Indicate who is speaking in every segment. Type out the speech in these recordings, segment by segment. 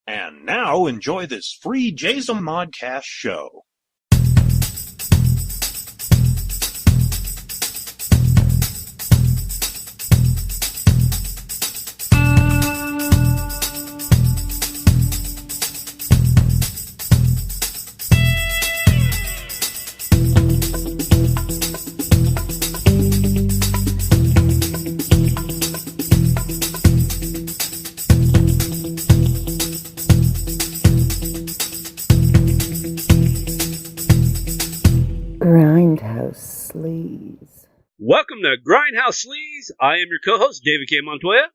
Speaker 1: And now enjoy this free JayZoModcast show.
Speaker 2: Grindhouse Sleaze.
Speaker 3: Welcome to Grindhouse Sleaze. I am your co-host, David K. Montoya.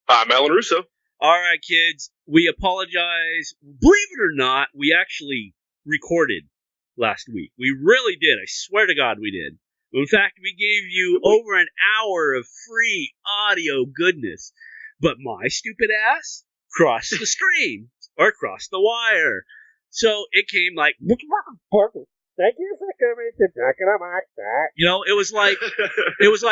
Speaker 4: I'm Alan Russo.
Speaker 3: All right, kids, we apologize. Believe it or not, we actually recorded last week. We really did. I swear to God we did. In fact, we gave you over an hour of free audio goodness. But my stupid ass crossed the stream or crossed the wire. So it came like...
Speaker 5: Thank you for coming to JayZoModcast.
Speaker 3: You know, it was like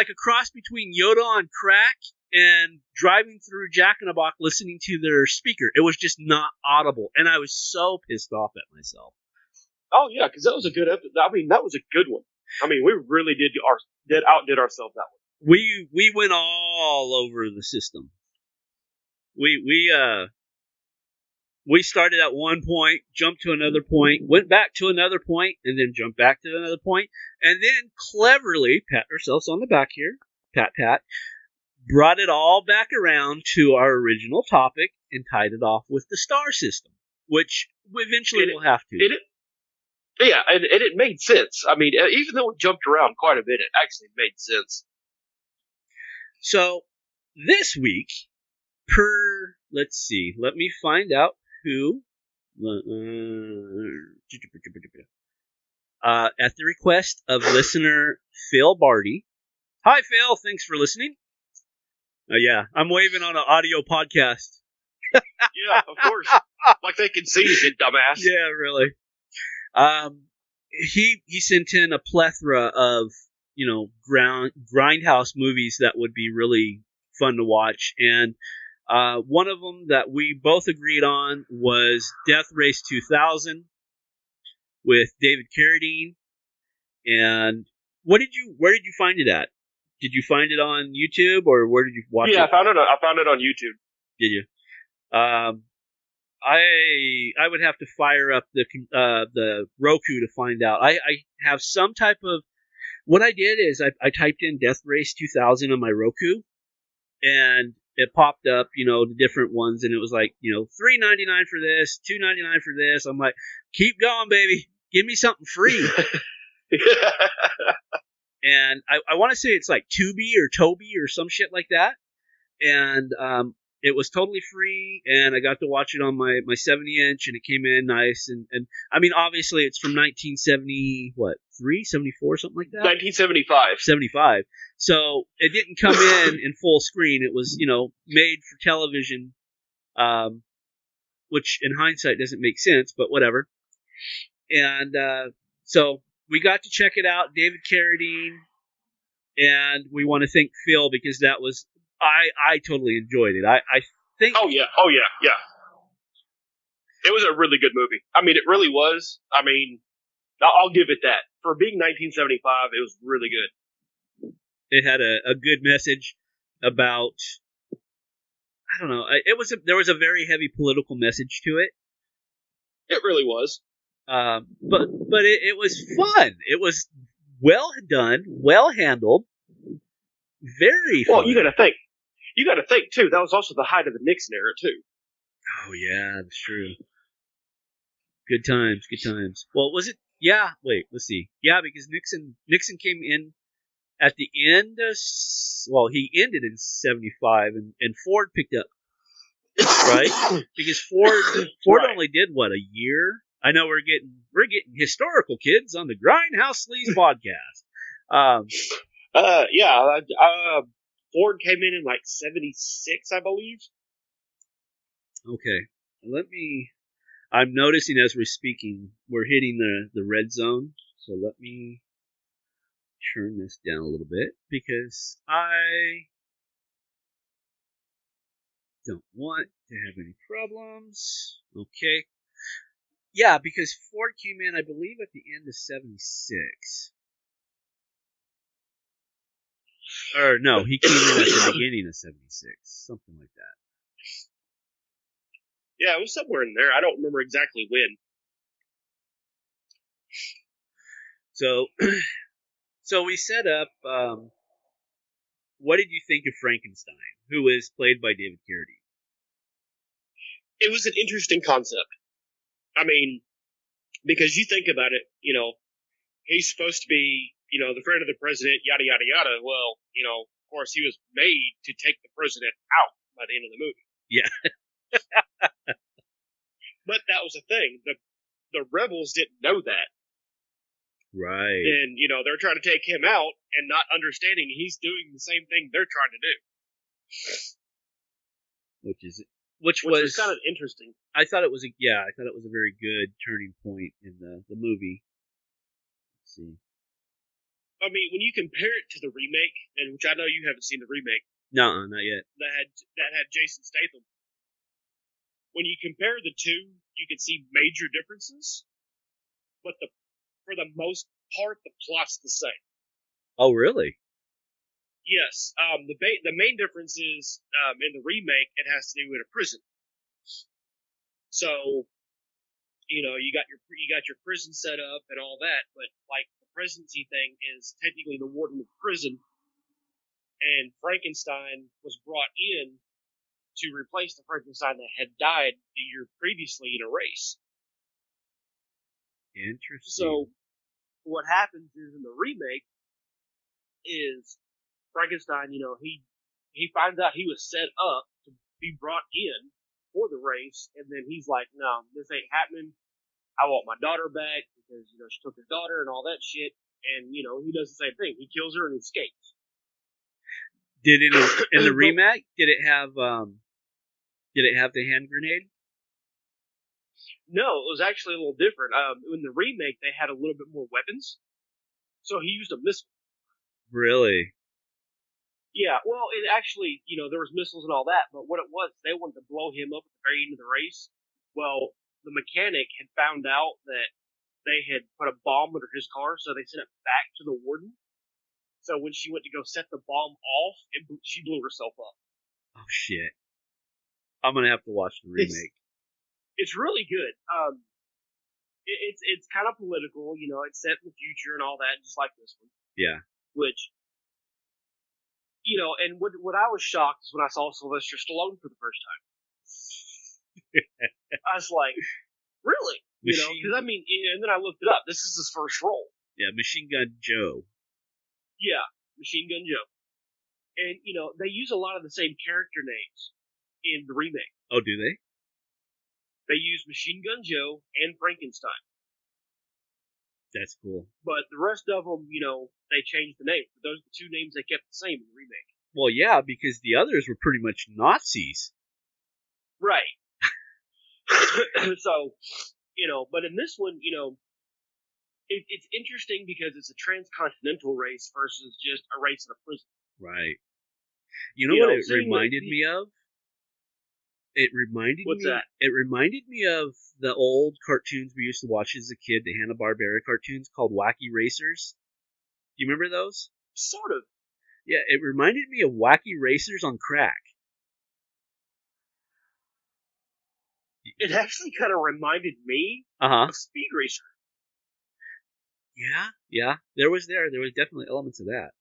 Speaker 3: a cross between Yoda on crack and driving through Jack in a Box listening to their speaker. It was just not audible, and I was so pissed off at myself.
Speaker 4: Oh yeah, because that was a good episode. I mean, that was a good one. I mean, we really outdid ourselves that one.
Speaker 3: We went all over the system. We started at one point, jumped to another point, went back to another point, and then jumped back to another point, and then cleverly, pat ourselves on the back here, pat, brought it all back around to our original topic and tied it off with the star system, which eventually we'll have to.
Speaker 4: Yeah, and it made sense. I mean, even though it jumped around quite a bit, it actually made sense.
Speaker 3: So, this week, let's see, let me find out who, at the request of listener Phil Barty. Hi, Phil. Thanks for listening. Yeah, I'm waving on an audio podcast.
Speaker 4: Yeah, of course. Like they can see you, dumbass.
Speaker 3: Yeah, really. He sent in a plethora of, grindhouse movies that would be really fun to watch, and one of them that we both agreed on was Death Race 2000 with David Carradine. And where did you find it at? Did you find it on YouTube, or where did you watch it?
Speaker 4: Yeah, I found it on YouTube.
Speaker 3: Did you? I would have to fire up the Roku to find out. I have some type of... What I did is I typed in Death Race 2000 on my Roku, and it popped up, the different ones, and it was like, $3.99 for this, $2.99 for this. I'm like, keep going, baby. Give me something free. And I want to say it's like Tubi or Toby or some shit like that. And it was totally free, and I got to watch it on my 70-inch, and it came in nice. And I mean, obviously, it's from 1970, 74, something like that?
Speaker 4: 1975.
Speaker 3: 75. So it didn't come in full screen. It was, made for television, which in hindsight doesn't make sense, but whatever. And so we got to check it out, David Carradine, and we want to thank Phil because that was... I totally enjoyed it. I think...
Speaker 4: Oh, yeah. It was a really good movie. I mean, it really was. I mean, I'll give it that. For being 1975, it was really good.
Speaker 3: It had a good message about... I don't know. There was a very heavy political message to it.
Speaker 4: It really was.
Speaker 3: But it was fun. It was well done, well handled, very fun.
Speaker 4: Well, you got to think too. That was also the height of the Nixon era too.
Speaker 3: Oh yeah, that's true. Good times. Well, was it? Yeah. Wait, let's see. Yeah, because Nixon came in at the end. He ended in 75, and Ford picked up. Right? Because Ford
Speaker 4: Right.
Speaker 3: only did a year. I know we're getting historical, kids, on the Grindhouse Sleaze podcast.
Speaker 4: Ford came in like 76, I believe.
Speaker 3: Okay, I'm noticing as we're speaking, we're hitting the red zone. So let me turn this down a little bit because Don't want to have any problems. Okay. Yeah, because Ford came in, I believe, at the end of 76. Or no, he came in at the beginning of 76. Something like that.
Speaker 4: Yeah, it was somewhere in there. I don't remember exactly when.
Speaker 3: So we set up, what did you think of Frankenstein, who is played by David Carradine?
Speaker 4: It was an interesting concept. I mean, because you think about it, he's supposed to be, the friend of the president, yada, yada, yada. Well, of course, he was made to take the president out by the end of the movie.
Speaker 3: Yeah.
Speaker 4: But that was the thing. The rebels didn't know that.
Speaker 3: Right.
Speaker 4: And, they're trying to take him out and not understanding he's doing the same thing they're trying to do.
Speaker 3: Which was
Speaker 4: kind of interesting.
Speaker 3: I thought it was a very good turning point in the movie. Let's see.
Speaker 4: I mean, when you compare it to the remake, and which I know you haven't seen the remake.
Speaker 3: No, not yet.
Speaker 4: That had Jason Statham. When you compare the two, you can see major differences, but for the most part, the plot's the same.
Speaker 3: Oh, really?
Speaker 4: Yes. The main difference is in the remake, it has to do with a prison. So, you got your prison set up and all that, but like the presidency thing is technically the warden of the prison, and Frankenstein was brought in to replace the Frankenstein that had died the year previously in a race.
Speaker 3: Interesting.
Speaker 4: So, what happens is in the remake is Frankenstein, he finds out he was set up to be brought in for the race, and then he's like, no, this ain't happening. I want my daughter back because, she took his daughter and all that shit, and, he does the same thing. He kills her and escapes.
Speaker 3: Did in the remake, did it have the hand grenade?
Speaker 4: No, it was actually a little different. In the remake, they had a little bit more weapons, so he used a missile.
Speaker 3: Really?
Speaker 4: Yeah, well, it actually, there was missiles and all that, but what it was, they wanted to blow him up at the very end of the race. Well, the mechanic had found out that they had put a bomb under his car, so they sent it back to the warden. So when she went to go set the bomb off, she blew herself up.
Speaker 3: Oh, shit. I'm going to have to watch the remake.
Speaker 4: It's really good. It's kind of political, it's set in the future and all that, just like this one.
Speaker 3: Yeah.
Speaker 4: Which, and what I was shocked is when I saw Sylvester Stallone for the first time. I was like, really? Because, and then I looked it up. This is his first role.
Speaker 3: Yeah, Machine Gun Joe.
Speaker 4: Yeah, Machine Gun Joe. And, they use a lot of the same character names in the remake.
Speaker 3: Oh, do they?
Speaker 4: They use Machine Gun Joe and Frankenstein.
Speaker 3: That's cool.
Speaker 4: But the rest of them, they changed the name. But those are the two names they kept the same in the remake.
Speaker 3: Well, yeah, because the others were pretty much Nazis.
Speaker 4: Right. So, but in this one, it's interesting because it's a transcontinental race versus just a race in a prison.
Speaker 3: Right. You know what it reminded me of? It reminded
Speaker 4: What's
Speaker 3: me.
Speaker 4: that?
Speaker 3: It reminded me of the old cartoons we used to watch as a kid, the Hanna-Barbera cartoons called Wacky Racers. Do you remember those?
Speaker 4: Sort of.
Speaker 3: Yeah, it reminded me of Wacky Racers on crack.
Speaker 4: It actually kind of reminded me of Speed Racer.
Speaker 3: Yeah. There was definitely elements of that.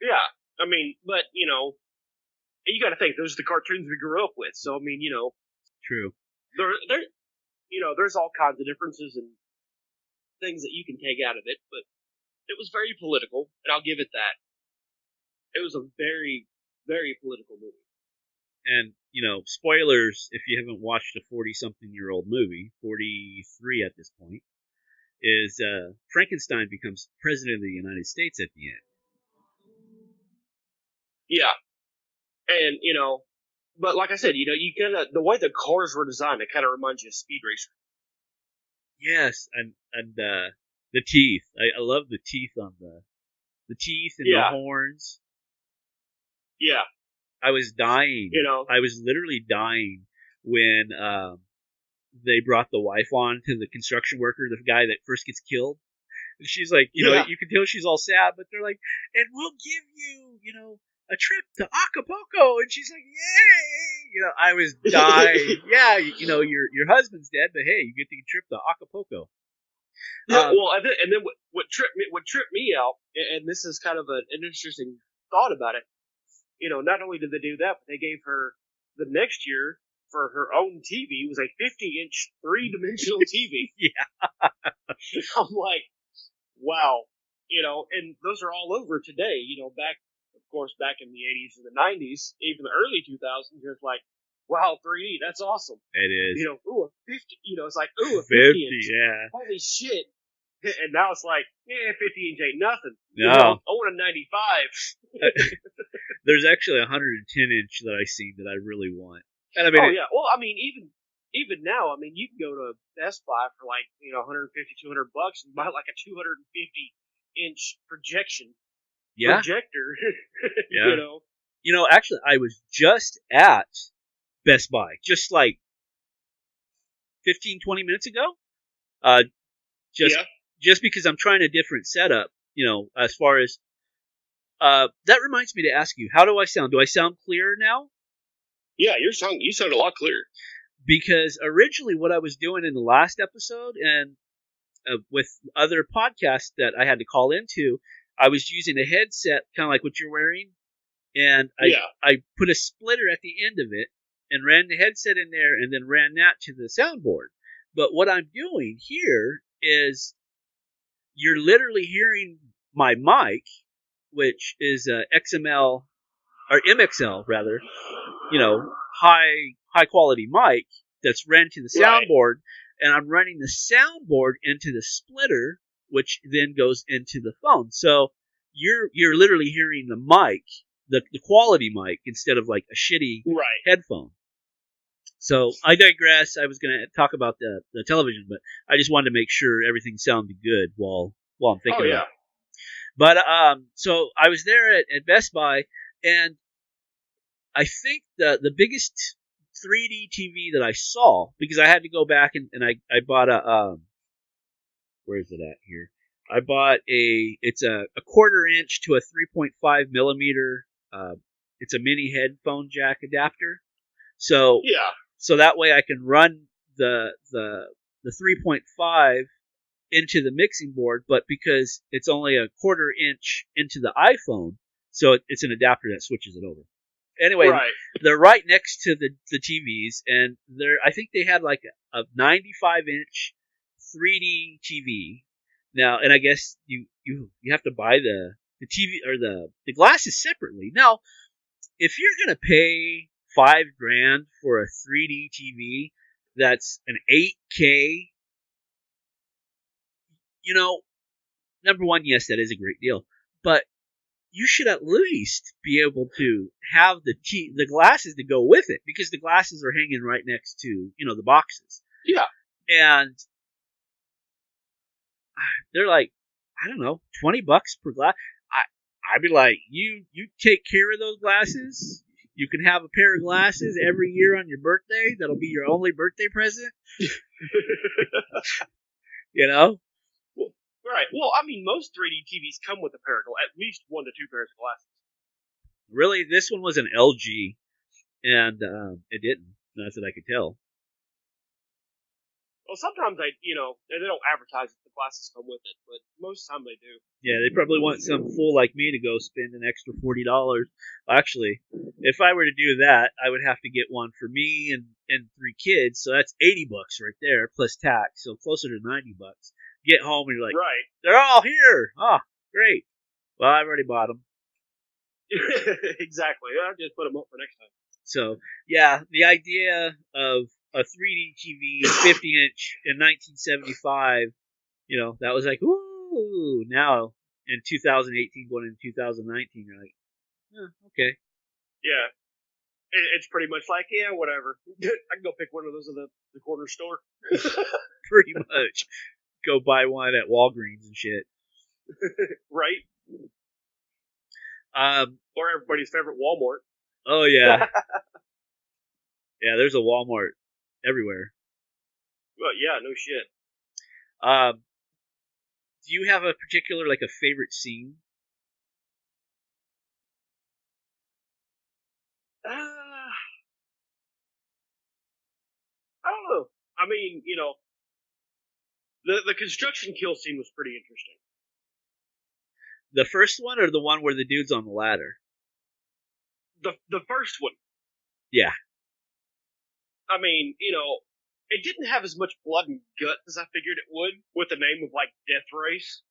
Speaker 4: Yeah, I mean, but you got to think those are the cartoons we grew up with. So I mean,
Speaker 3: True.
Speaker 4: There's all kinds of differences and things that you can take out of it, but it was very political, and I'll give it that. It was a very, very political movie.
Speaker 3: And, spoilers if you haven't watched a 40-something-year-old movie, 43 at this point, is Frankenstein becomes president of the United States at the end.
Speaker 4: Yeah. And, but like I said, you kind of, the way the cars were designed, it kind of reminds you of Speed Racer.
Speaker 3: Yes, and the teeth. I love the teeth on the teeth and the horns.
Speaker 4: Yeah.
Speaker 3: I was dying.
Speaker 4: You know?
Speaker 3: I was literally dying when they brought the wife on to the construction worker, the guy that first gets killed. And she's like, you know, you can tell she's all sad, but they're like, and we'll give you, you know, a trip to Acapulco. And she's like, yay! You know, I was dying. Yeah, you know, your husband's dead, but hey, you get the trip to Acapulco.
Speaker 4: Yeah, well, and then what tripped me out, and this is kind of an interesting thought about it. You know, not only did they do that, but they gave her the next year for her own TV was a 50-inch 3-dimensional TV.
Speaker 3: Yeah.
Speaker 4: I'm like, wow. You know, and those are all over today. You know, back in the 80s and the 90s, even the early 2000s, it's like, wow, 3D, that's awesome.
Speaker 3: It is.
Speaker 4: You know, ooh, a 50, you know, it's like, ooh, a 50 inch.
Speaker 3: Yeah.
Speaker 4: Holy shit. And now it's like, 50 inch ain't nothing.
Speaker 3: No.
Speaker 4: You know, I want a 95.
Speaker 3: There's actually a 110 inch that I seen that I really want. And I mean,
Speaker 4: yeah. Well, I mean, even now, I mean, you can go to Best Buy for like, you know, $150, $200 and buy like a 250 inch projector.
Speaker 3: Yeah. You know, actually, I was just at Best Buy, just like 15, 20 minutes ago. Just because I'm trying a different setup, you know, as far as, that reminds me to ask you, how do I sound? Do I sound clearer now?
Speaker 4: Yeah, you sound a lot clearer.
Speaker 3: Because originally what I was doing in the last episode and with other podcasts that I had to call into, I was using a headset, kind of like what you're wearing, and I put a splitter at the end of it and ran the headset in there and then ran that to the soundboard. But what I'm doing here is you're literally hearing my mic, which is a XML or MXL rather, you know, high quality mic that's ran to the soundboard, and I'm running the soundboard into the splitter, which then goes into the phone. So you're literally hearing the mic, the quality mic, instead of like a shitty headphone. So I digress. I was going to talk about the television, but I just wanted to make sure everything sounded good while I'm thinking about it. But so I was there at Best Buy, and I think the biggest 3D TV that I saw, because I had to go back and I bought a where is it at here? I bought it's a 1/4 inch to a 3.5 millimeter. It's a mini headphone jack adapter. So that way I can run the 3.5 into the mixing board, but because it's only a 1/4 inch into the iPhone, so it's an adapter that switches it over. Anyway, they're right next to the TVs, and I think they had like a 95-inch 3D TV. Now, and I guess you have to buy the TV or the glasses separately. Now, if you're gonna pay $5,000 for a 3D TV that's an 8K, you know, number one, yes, that is a great deal, but you should at least be able to have the glasses to go with it, because the glasses are hanging right next to, you know, the boxes. Yeah. And they're like, I don't know, $20 per glass. I'd be like, you take care of those glasses. You can have a pair of glasses every year on your birthday. That'll be your only birthday present. You know?
Speaker 4: Right. Well, I mean, most 3D TVs come with a pair of at least 1 to 2 pairs of glasses.
Speaker 3: Really, this one was an LG, and it didn't. That's what I could tell.
Speaker 4: Well, sometimes they don't advertise that the glasses come with it, but most of the time they do.
Speaker 3: Yeah, they probably want some fool like me to go spend an extra $40. Actually, if I were to do that, I would have to get one for me and 3 kids, so that's $80 right there, plus tax, so closer to $90. Get home and you're like, they're all here. Oh, great. Well, I've already bought them.
Speaker 4: Exactly. I'll just put them up for next time.
Speaker 3: So, yeah, the idea of a 3D TV, 50-inch in 1975, you know, that was like, ooh. Now, in 2018, going into 2019, you're like, okay.
Speaker 4: Yeah. It's pretty much like, yeah, whatever. I can go pick one of those at the corner store.
Speaker 3: Pretty much. Go buy one at Walgreens and shit.
Speaker 4: Right. Or everybody's favorite Walmart.
Speaker 3: Oh, yeah. Yeah, there's a Walmart everywhere.
Speaker 4: Well, yeah, no shit.
Speaker 3: Do you have a particular, like, a favorite scene?
Speaker 4: I don't know. I mean, the construction kill scene was pretty interesting.
Speaker 3: The first one or the one where the dude's on the ladder?
Speaker 4: The first one.
Speaker 3: Yeah.
Speaker 4: I mean, it didn't have as much blood and guts as I figured it would, with the name of like Death Race.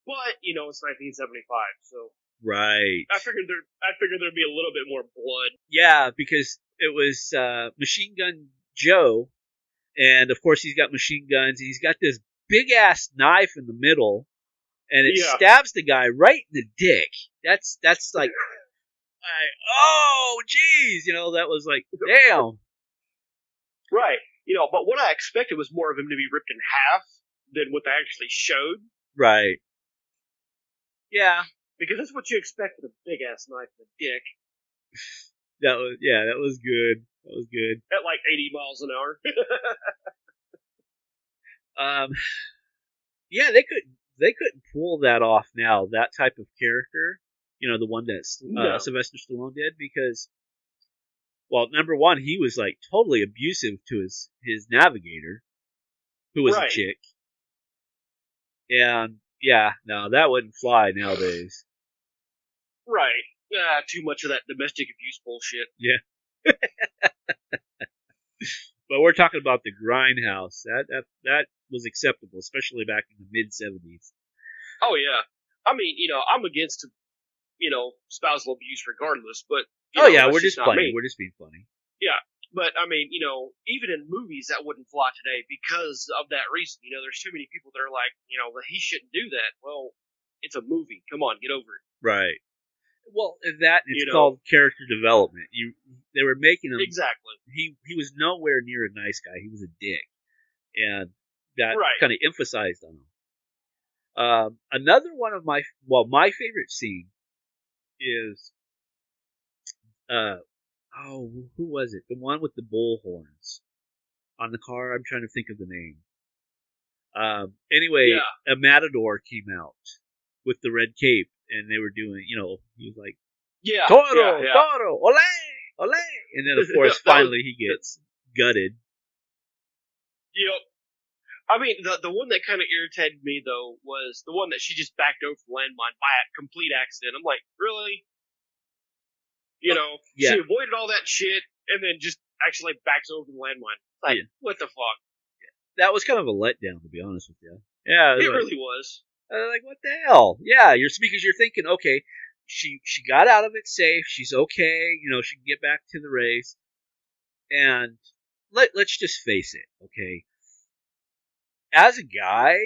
Speaker 4: But it's 1975, so
Speaker 3: Right.
Speaker 4: I figured there'd be a little bit more blood.
Speaker 3: Yeah, because it was Machine Gun Joe, and of course he's got machine guns, and he's got this big ass knife in the middle, and it stabs the guy right in the dick. That's like, oh jeez, that was like, damn.
Speaker 4: Right. But what I expected was more of him to be ripped in half than what they actually showed.
Speaker 3: Right. Yeah.
Speaker 4: Because that's what you expect with a big ass knife in the dick.
Speaker 3: That was good. That was good.
Speaker 4: At like 80 miles an hour.
Speaker 3: Yeah, they couldn't pull that off now, that type of character, the one that Sylvester Stallone did, because, well, number one, he was like totally abusive to his navigator, who was a chick. And yeah, no, that wouldn't fly nowadays.
Speaker 4: Right. Too much of that domestic abuse bullshit.
Speaker 3: Yeah. But we're talking about the Grindhouse. That was acceptable, especially back in the mid-70s.
Speaker 4: Oh, yeah. I mean, I'm against, spousal abuse regardless, but...
Speaker 3: we're just playing. We're just being funny.
Speaker 4: Yeah. But, I mean, even in movies, that wouldn't fly today because of that reason. There's too many people that are like, he shouldn't do that. Well, it's a movie. Come on, get over it.
Speaker 3: Right. Well, it's called character development. They were making him...
Speaker 4: Exactly.
Speaker 3: He was nowhere near a nice guy. He was a dick. And that kind of emphasized on him. Another one of my favorite scene is... who was it? The one with the bull horns on the car. I'm trying to think of the name. Anyway, a matador came out with the red cape, and they were doing, he was like, Toro, Toro, ole, ole. And then, of course, finally he gets gutted.
Speaker 4: Yep. I mean, the one that kind of irritated me, though, was the one that she just backed over the landmine by a complete accident. I'm like, really? She avoided all that shit and then just actually backs over the landmine. Like, what the fuck?
Speaker 3: That was kind of a letdown, to be honest with you. Yeah.
Speaker 4: It really was.
Speaker 3: Like, what the hell? Yeah, because you're thinking, okay, she got out of it safe. She's okay. She can get back to the race. And let's just face it, okay? As a guy,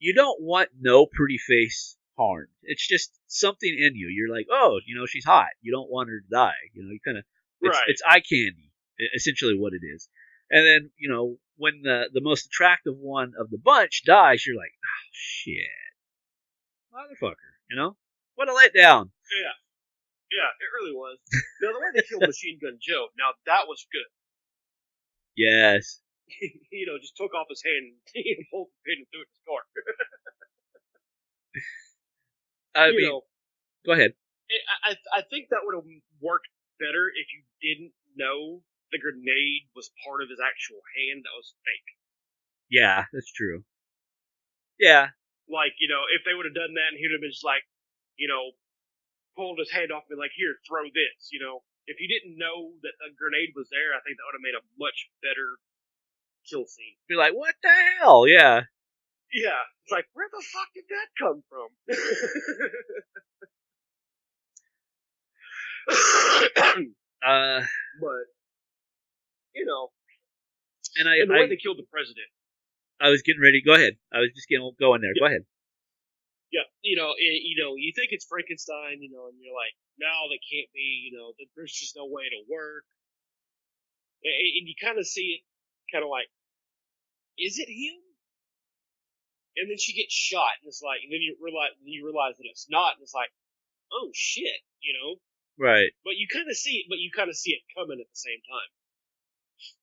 Speaker 3: you don't want no pretty face harmed. It's just something in you. You're like, oh, she's hot. You don't want her to die. You kind of, it's eye candy, essentially what it is. And then, when the most attractive one of the bunch dies, you're like, oh, shit. Motherfucker, What a letdown.
Speaker 4: Yeah. Yeah, it really was. Now, the way they killed Machine Gun Joe, now that was good.
Speaker 3: Yes.
Speaker 4: Just took off his hand and pulled the pin and threw it in his car.
Speaker 3: Go ahead.
Speaker 4: I think that would have worked better if you didn't know the grenade was part of his actual hand that was fake.
Speaker 3: Yeah, that's true. Yeah.
Speaker 4: Like, if they would have done that and he would have been just like, pulled his hand off and been like, here, throw this, If you didn't know that the grenade was there, I think that would have made a much better kill scene.
Speaker 3: Be like, what the hell? Yeah.
Speaker 4: Yeah. It's like, where the fuck did that come from? But, and the way they killed the president.
Speaker 3: I was getting ready. Go ahead. I was just going there.
Speaker 4: Yeah.
Speaker 3: Go ahead.
Speaker 4: Yeah, you think it's Frankenstein, and you're like, no, they can't be, there's just no way it'll work. And you kind of see it, kind of like, is it him? And then she gets shot, and it's like, and then you realize that it's not, and it's like, oh shit,
Speaker 3: Right.
Speaker 4: But you kind of see it coming at the same time.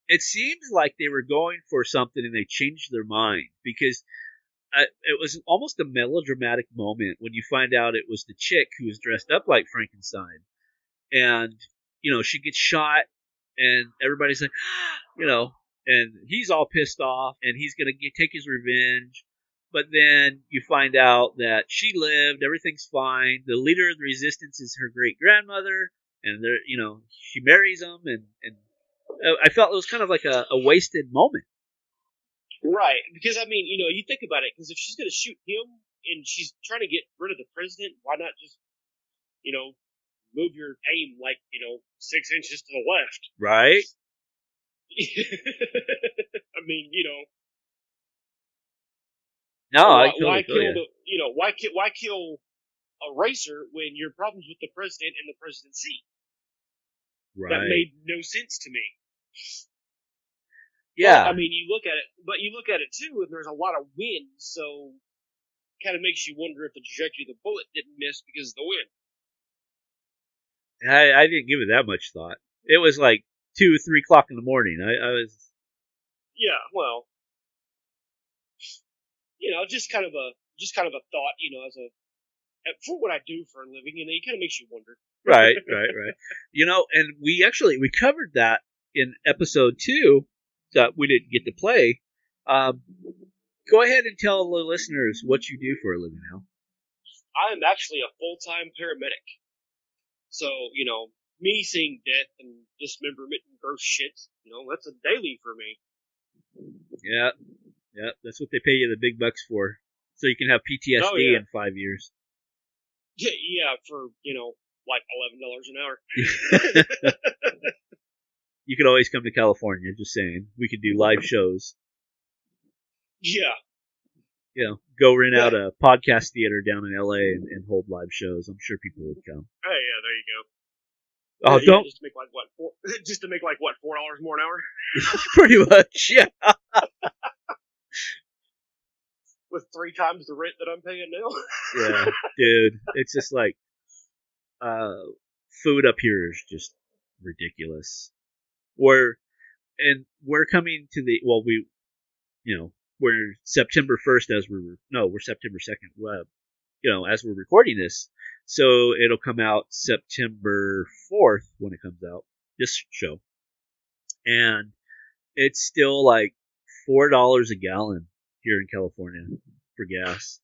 Speaker 3: It seems like they were going for something and they changed their mind because it was almost a melodramatic moment when you find out it was the chick who was dressed up like Frankenstein. And, she gets shot and everybody's like, and he's all pissed off and he's going to take his revenge. But then you find out that she lived, everything's fine. The leader of the resistance is her great grandmother, and she marries him, and I felt it was kind of like a wasted moment.
Speaker 4: Right, because you think about it, because if she's going to shoot him and she's trying to get rid of the president, why not just, move your aim 6 inches to the left?
Speaker 3: Right. No, I totally feel you.
Speaker 4: Why kill a racer when your problem's with the president and the presidency?
Speaker 3: Right.
Speaker 4: That made no sense to me.
Speaker 3: Yeah.
Speaker 4: But, you look at it too, and there's a lot of wind, so it kind of makes you wonder if the trajectory of the bullet didn't miss because of the wind.
Speaker 3: I didn't give it that much thought. It was like 2, 3 o'clock in the morning. I was.
Speaker 4: Yeah, well, just kind of a thought, for what I do for a living, it kind of makes you wonder.
Speaker 3: Right. And we covered that in episode 2 that we didn't get to play. Go ahead and tell the listeners what you do for a living now.
Speaker 4: I am actually a full-time paramedic. So, me seeing death and dismemberment and gross shit, that's a daily for me.
Speaker 3: Yeah, that's what they pay you the big bucks for. So you can have PTSD in 5 years.
Speaker 4: Yeah, for, like $11 an hour.
Speaker 3: You could always come to California, just saying. We could do live shows.
Speaker 4: Yeah.
Speaker 3: Go rent out a podcast theater down in LA and hold live shows. I'm sure people would come.
Speaker 4: Oh, yeah, there you go.
Speaker 3: Oh, don't.
Speaker 4: Just to make $4 more an hour?
Speaker 3: Pretty much, yeah.
Speaker 4: With 3 times the rent that I'm paying now?
Speaker 3: Yeah, dude. It's just like, food up here is just ridiculous. We're coming to we're September 1st we're September 2nd, as we're recording this. So it'll come out September 4th when it comes out, this show. And it's still like $4 a gallon here in California for gas.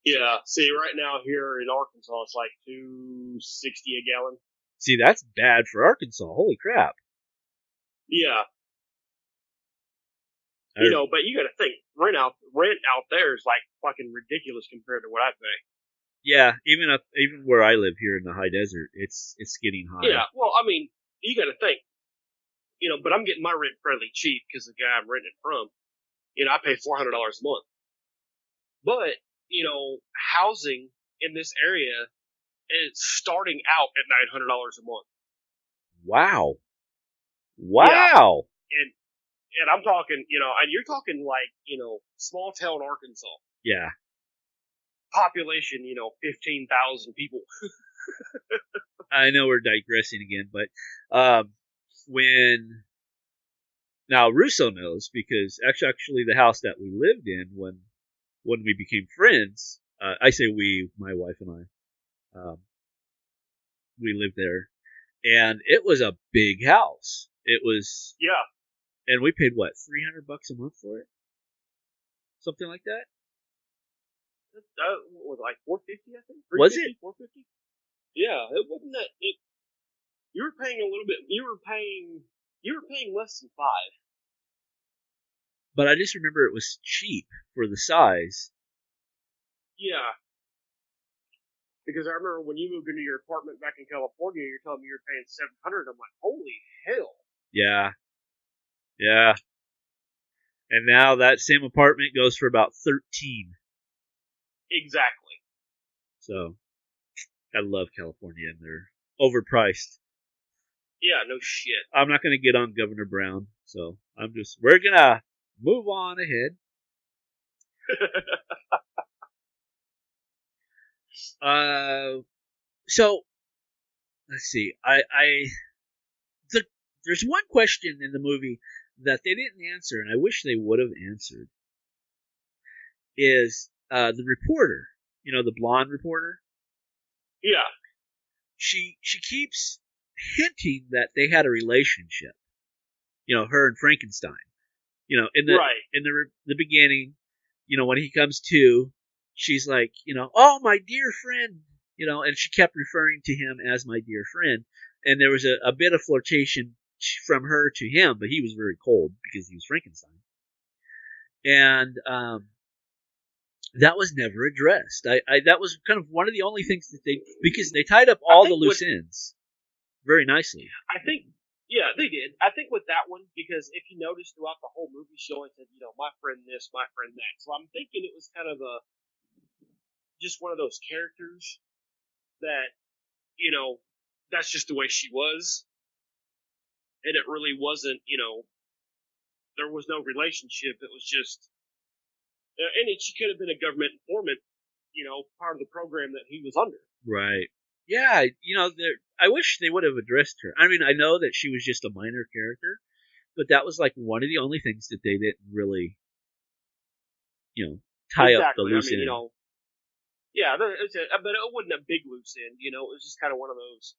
Speaker 4: Yeah, see, right now here in Arkansas, it's like $2.60 a gallon.
Speaker 3: See, that's bad for Arkansas. Holy crap.
Speaker 4: Yeah. But you gotta think, rent out there is like fucking ridiculous compared to what I pay.
Speaker 3: Yeah, even where I live here in the high desert, it's getting high.
Speaker 4: Yeah, well, you gotta think, but I'm getting my rent fairly cheap because the guy I'm renting it from, I pay $400 a month. But, housing in this area is starting out at $900 a month.
Speaker 3: Wow.
Speaker 4: Yeah. And I'm talking, and you're talking like, small town Arkansas.
Speaker 3: Yeah.
Speaker 4: Population, 15,000 people.
Speaker 3: I know we're digressing again, but now Russo knows, because actually the house that we lived in when we became friends, I say we, my wife and I, we lived there, and it was a big house. It was,
Speaker 4: yeah,
Speaker 3: and we paid what, $300 a month for it, something like that.
Speaker 4: Was like $450, I think.
Speaker 3: Was it
Speaker 4: $450? Yeah, it wasn't that. You were paying a little bit. You were paying less than $5.
Speaker 3: But I just remember it was cheap for the size.
Speaker 4: Yeah. Because I remember when you moved into your apartment back in California, you're telling me you're paying $700. I'm like, holy hell.
Speaker 3: Yeah. And now that same apartment goes for about $13.
Speaker 4: Exactly.
Speaker 3: So, I love California, and they're overpriced.
Speaker 4: Yeah, no shit.
Speaker 3: I'm not going to get on Governor Brown, so we're going to move on ahead. So, let's see. There's one question in the movie that they didn't answer, and I wish they would have answered. Is the reporter, the blonde reporter?
Speaker 4: Yeah.
Speaker 3: She keeps hinting that they had a relationship. Her and Frankenstein. In the beginning, when he comes to, she's like, oh, my dear friend, and she kept referring to him as my dear friend. And there was a bit of flirtation from her to him, but he was very cold because he was Frankenstein. And that was never addressed. That was kind of one of the only things that because they tied up all the loose ends very nicely.
Speaker 4: I think, yeah, they did. I think with that one, because if you notice throughout the whole movie, she always said, my friend this, my friend that. So I'm thinking it was kind of just one of those characters that, that's just the way she was. And it really wasn't, there was no relationship. It was just, and she could have been a government informant, part of the program that he was under.
Speaker 3: Right. Yeah, I wish they would have addressed her. I mean, I know that she was just a minor character, but that was like one of the only things that they didn't really, tie up the loose end.
Speaker 4: Yeah, but it wasn't a big loose end, it was just kind of one of those.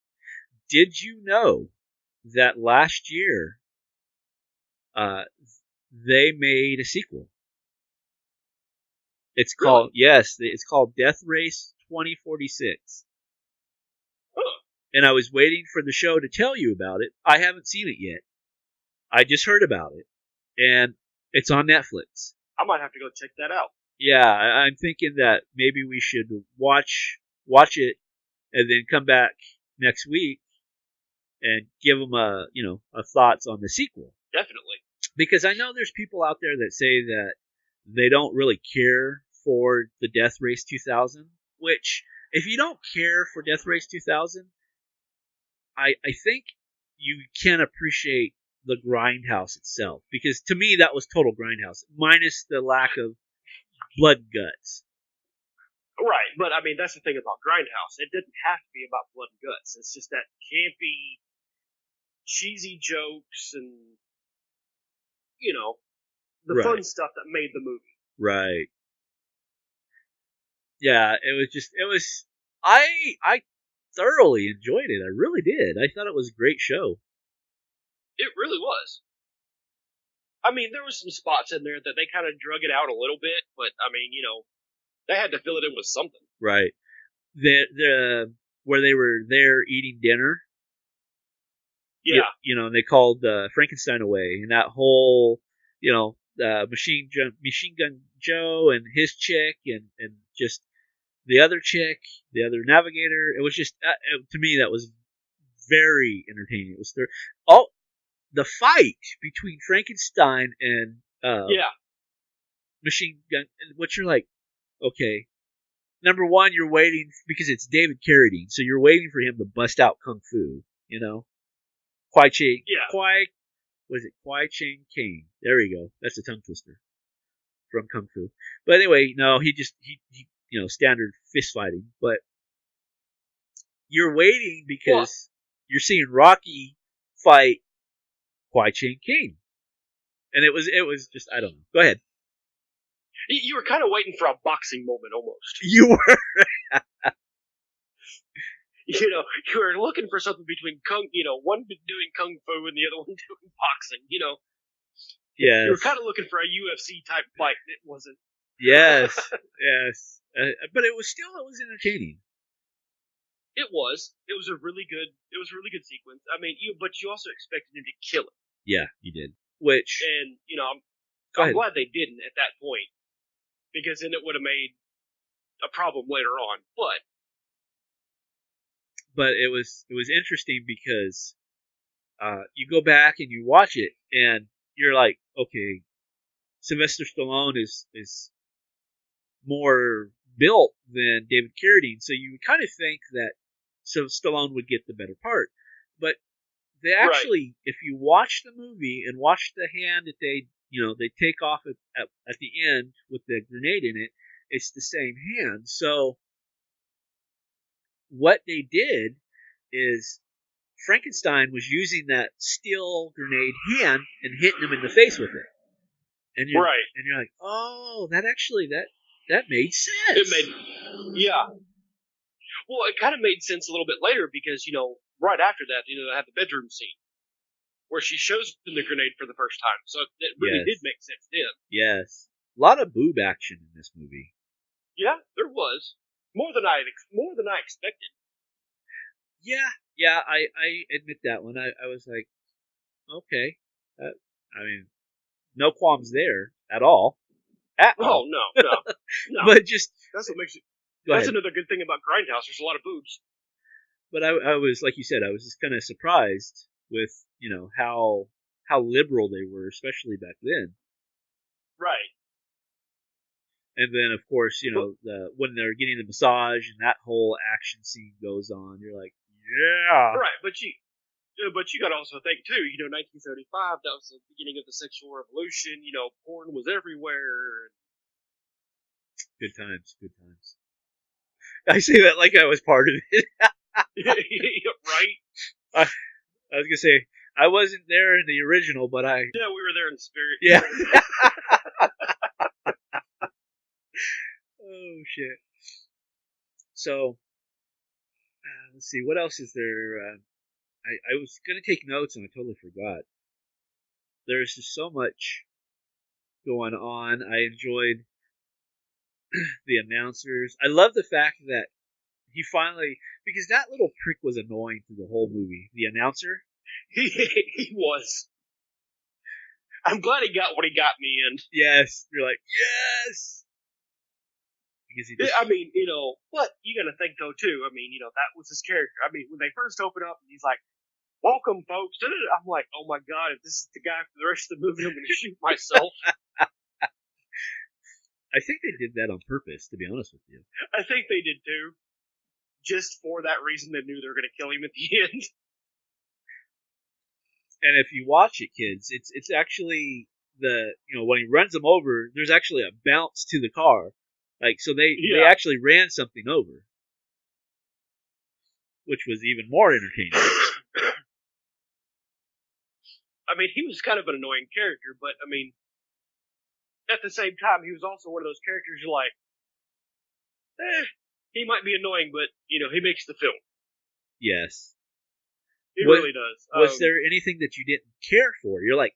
Speaker 3: Did you know that last year, they made a sequel? It's called, it's called Death Race 2046. And I was waiting for the show to tell you about it. I haven't seen it yet. I just heard about it. And it's on Netflix.
Speaker 4: I might have to go check that out.
Speaker 3: Yeah, I'm thinking that maybe we should watch it and then come back next week and give them a thoughts on the sequel.
Speaker 4: Definitely.
Speaker 3: Because I know there's people out there that say that they don't really care for the Death Race 2000, which if you don't care for Death Race 2000, I think you can appreciate the Grindhouse itself, because to me that was total Grindhouse, minus the lack of blood guts.
Speaker 4: Right, but I mean that's the thing about Grindhouse. It didn't have to be about blood and guts. It's just that campy, cheesy jokes and the fun stuff that made the movie. Right.
Speaker 3: Yeah, I thoroughly enjoyed it. I really did. I thought it was a great show.
Speaker 4: It really was. I mean, there was some spots in there that they kind of drug it out a little bit, but I mean, they had to fill it in with something.
Speaker 3: Right. The where they were there eating dinner.
Speaker 4: Yeah.
Speaker 3: And they called Frankenstein away, and that whole, Machine Gun Joe and his chick, and just the other chick, the other navigator. It was just, to me, that was very entertaining. It was the fight between Frankenstein and Machine Gun, which you're like, okay, number one, you're waiting because it's David Carradine, so you're waiting for him to bust out kung fu, Kwai Chang Caine. There we go. That's a tongue twister from Kung Fu. But anyway, no, he standard fist fighting. But you're waiting because you're seeing Rocky fight Kwai Chang Caine. And it was just, I don't know. Go ahead.
Speaker 4: You were kind of waiting for a boxing moment almost.
Speaker 3: You were.
Speaker 4: You were looking for something between one doing kung fu and the other one doing boxing.
Speaker 3: Yes.
Speaker 4: You were kind of looking for a UFC type fight. It wasn't.
Speaker 3: Yes, yes. But it was entertaining.
Speaker 4: It was. It was a really good sequence. I mean, but you also expected him to kill it.
Speaker 3: Yeah, you did. Which,
Speaker 4: and I'm glad they didn't at that point, because then it would have made a problem later on.
Speaker 3: But it was interesting because you go back and you watch it and you're like, okay, Sylvester Stallone is more built than David Carradine, so you would kind of think that Stallone would get the better part. But they actually, if you watch the movie and watch the hand that they take off at the end with the grenade in it, it's the same hand. So what they did is Frankenstein was using that steel grenade hand and hitting him in the face with it. And you're,
Speaker 4: Right.
Speaker 3: And you're like, oh, that made sense.
Speaker 4: It made, yeah. Well, it kind of made sense a little bit later because, right after that, they had the bedroom scene where she shows them the grenade for the first time. So it really did make sense then.
Speaker 3: Yes. A lot of boob action in this movie.
Speaker 4: Yeah, there was. More than I expected.
Speaker 3: Yeah, I admit that one. I was like, okay. I mean, no qualms there at all.
Speaker 4: Oh, no.
Speaker 3: But just...
Speaker 4: That's what makes it...
Speaker 3: Go
Speaker 4: That's
Speaker 3: ahead.
Speaker 4: another good thing about Grindhouse. There's a lot of boobs.
Speaker 3: But I was, like you said, I was just kind of surprised with, how liberal they were, especially back then.
Speaker 4: Right.
Speaker 3: And then, of course, when they're getting the massage and that whole action scene goes on, you're like, yeah.
Speaker 4: Right, but you got to also think too. 1975. That was the beginning of the sexual revolution. Porn was everywhere.
Speaker 3: Good times. I say that like I was part of it.
Speaker 4: Right.
Speaker 3: I was gonna say I wasn't there in the original, but I.
Speaker 4: Yeah, we were there in spirit.
Speaker 3: Yeah. Oh shit. So, let's see. What else is there? I was gonna take notes and I totally forgot. There's just so much going on. I enjoyed the announcers. I love the fact that he finally, because that little prick was annoying through the whole movie. The announcer.
Speaker 4: He was. I'm glad he got what he got in the end.
Speaker 3: Yes, you're like yes. Because he just,
Speaker 4: but you got to think though too. That was his character. When they first open up and he's like, "Welcome, folks," I'm like, "Oh my god, if this is the guy for the rest of the movie, I'm going to shoot myself."
Speaker 3: I think they did that on purpose, to be honest with you.
Speaker 4: I think they did too. Just for that reason, they knew they were going to kill him at the end.
Speaker 3: And if you watch it, kids, it's actually when he runs them over, there's actually a bounce to the car. Like, so they actually ran something over, which was even more entertaining.
Speaker 4: He was kind of an annoying character, but at the same time, he was also one of those characters you're like, he might be annoying, but he makes the film.
Speaker 3: Yes,
Speaker 4: he really does.
Speaker 3: Was there anything that you didn't care for? You're like,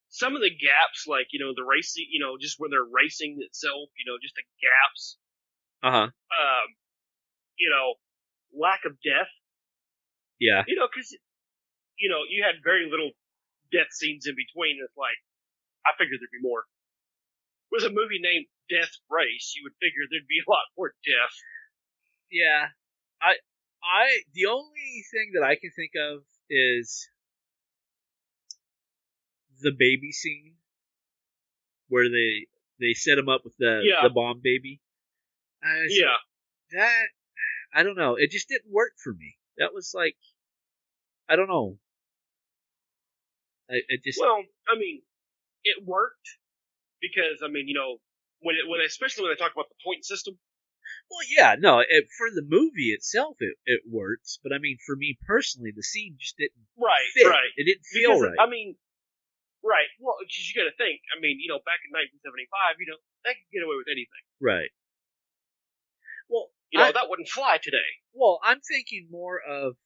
Speaker 4: some of the gaps, like, the racing, just when they're racing itself, just the gaps. Lack of death.
Speaker 3: Yeah.
Speaker 4: Because, you had very little death scenes in between. It's like, I figured there'd be more. With a movie named Death Race, you would figure there'd be a lot more death.
Speaker 3: Yeah. The only thing that I can think of is the baby scene where they set him up with the bomb baby. That, I don't know. It just didn't work for me. That was like, I don't know.
Speaker 4: It worked because, especially when they talk about the point system.
Speaker 3: Well, yeah, no, for the movie itself, it works. But for me personally, the scene just didn't fit.
Speaker 4: Right.
Speaker 3: It didn't feel right.
Speaker 4: Right. Well, because you got to think. Back in 1975, they could get away with anything.
Speaker 3: Right. Well,
Speaker 4: that wouldn't fly today.
Speaker 3: Well, I'm thinking more of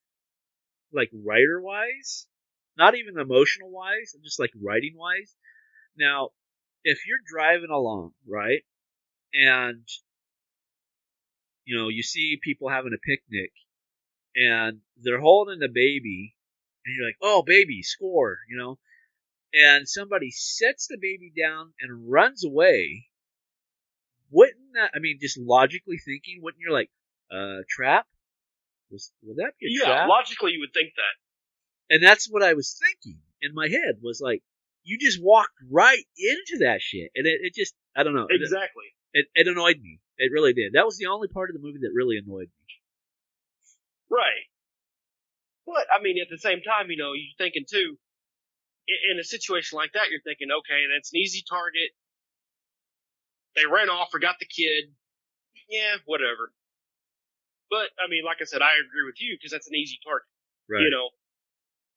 Speaker 3: like writer-wise, not even emotional-wise, just like writing-wise. Now, if you're driving along, right, and you see people having a picnic, and they're holding the baby, and you're like, "Oh, baby, score!" And somebody sets the baby down and runs away. Wouldn't that? Just logically thinking, wouldn't you like, trap? Would that be a trap?
Speaker 4: Yeah, logically you would think that.
Speaker 3: And that's what I was thinking in my head, was like, you just walked right into that shit. And it just, I don't know.
Speaker 4: Exactly.
Speaker 3: It annoyed me. It really did. That was the only part of the movie that really annoyed me.
Speaker 4: Right. But, at the same time, you're thinking too, in a situation like that, you're thinking, okay, that's an easy target. They ran off, forgot the kid. yeah, whatever. But I mean, like I said, I agree with you because that's an easy target.
Speaker 3: Right.
Speaker 4: You know,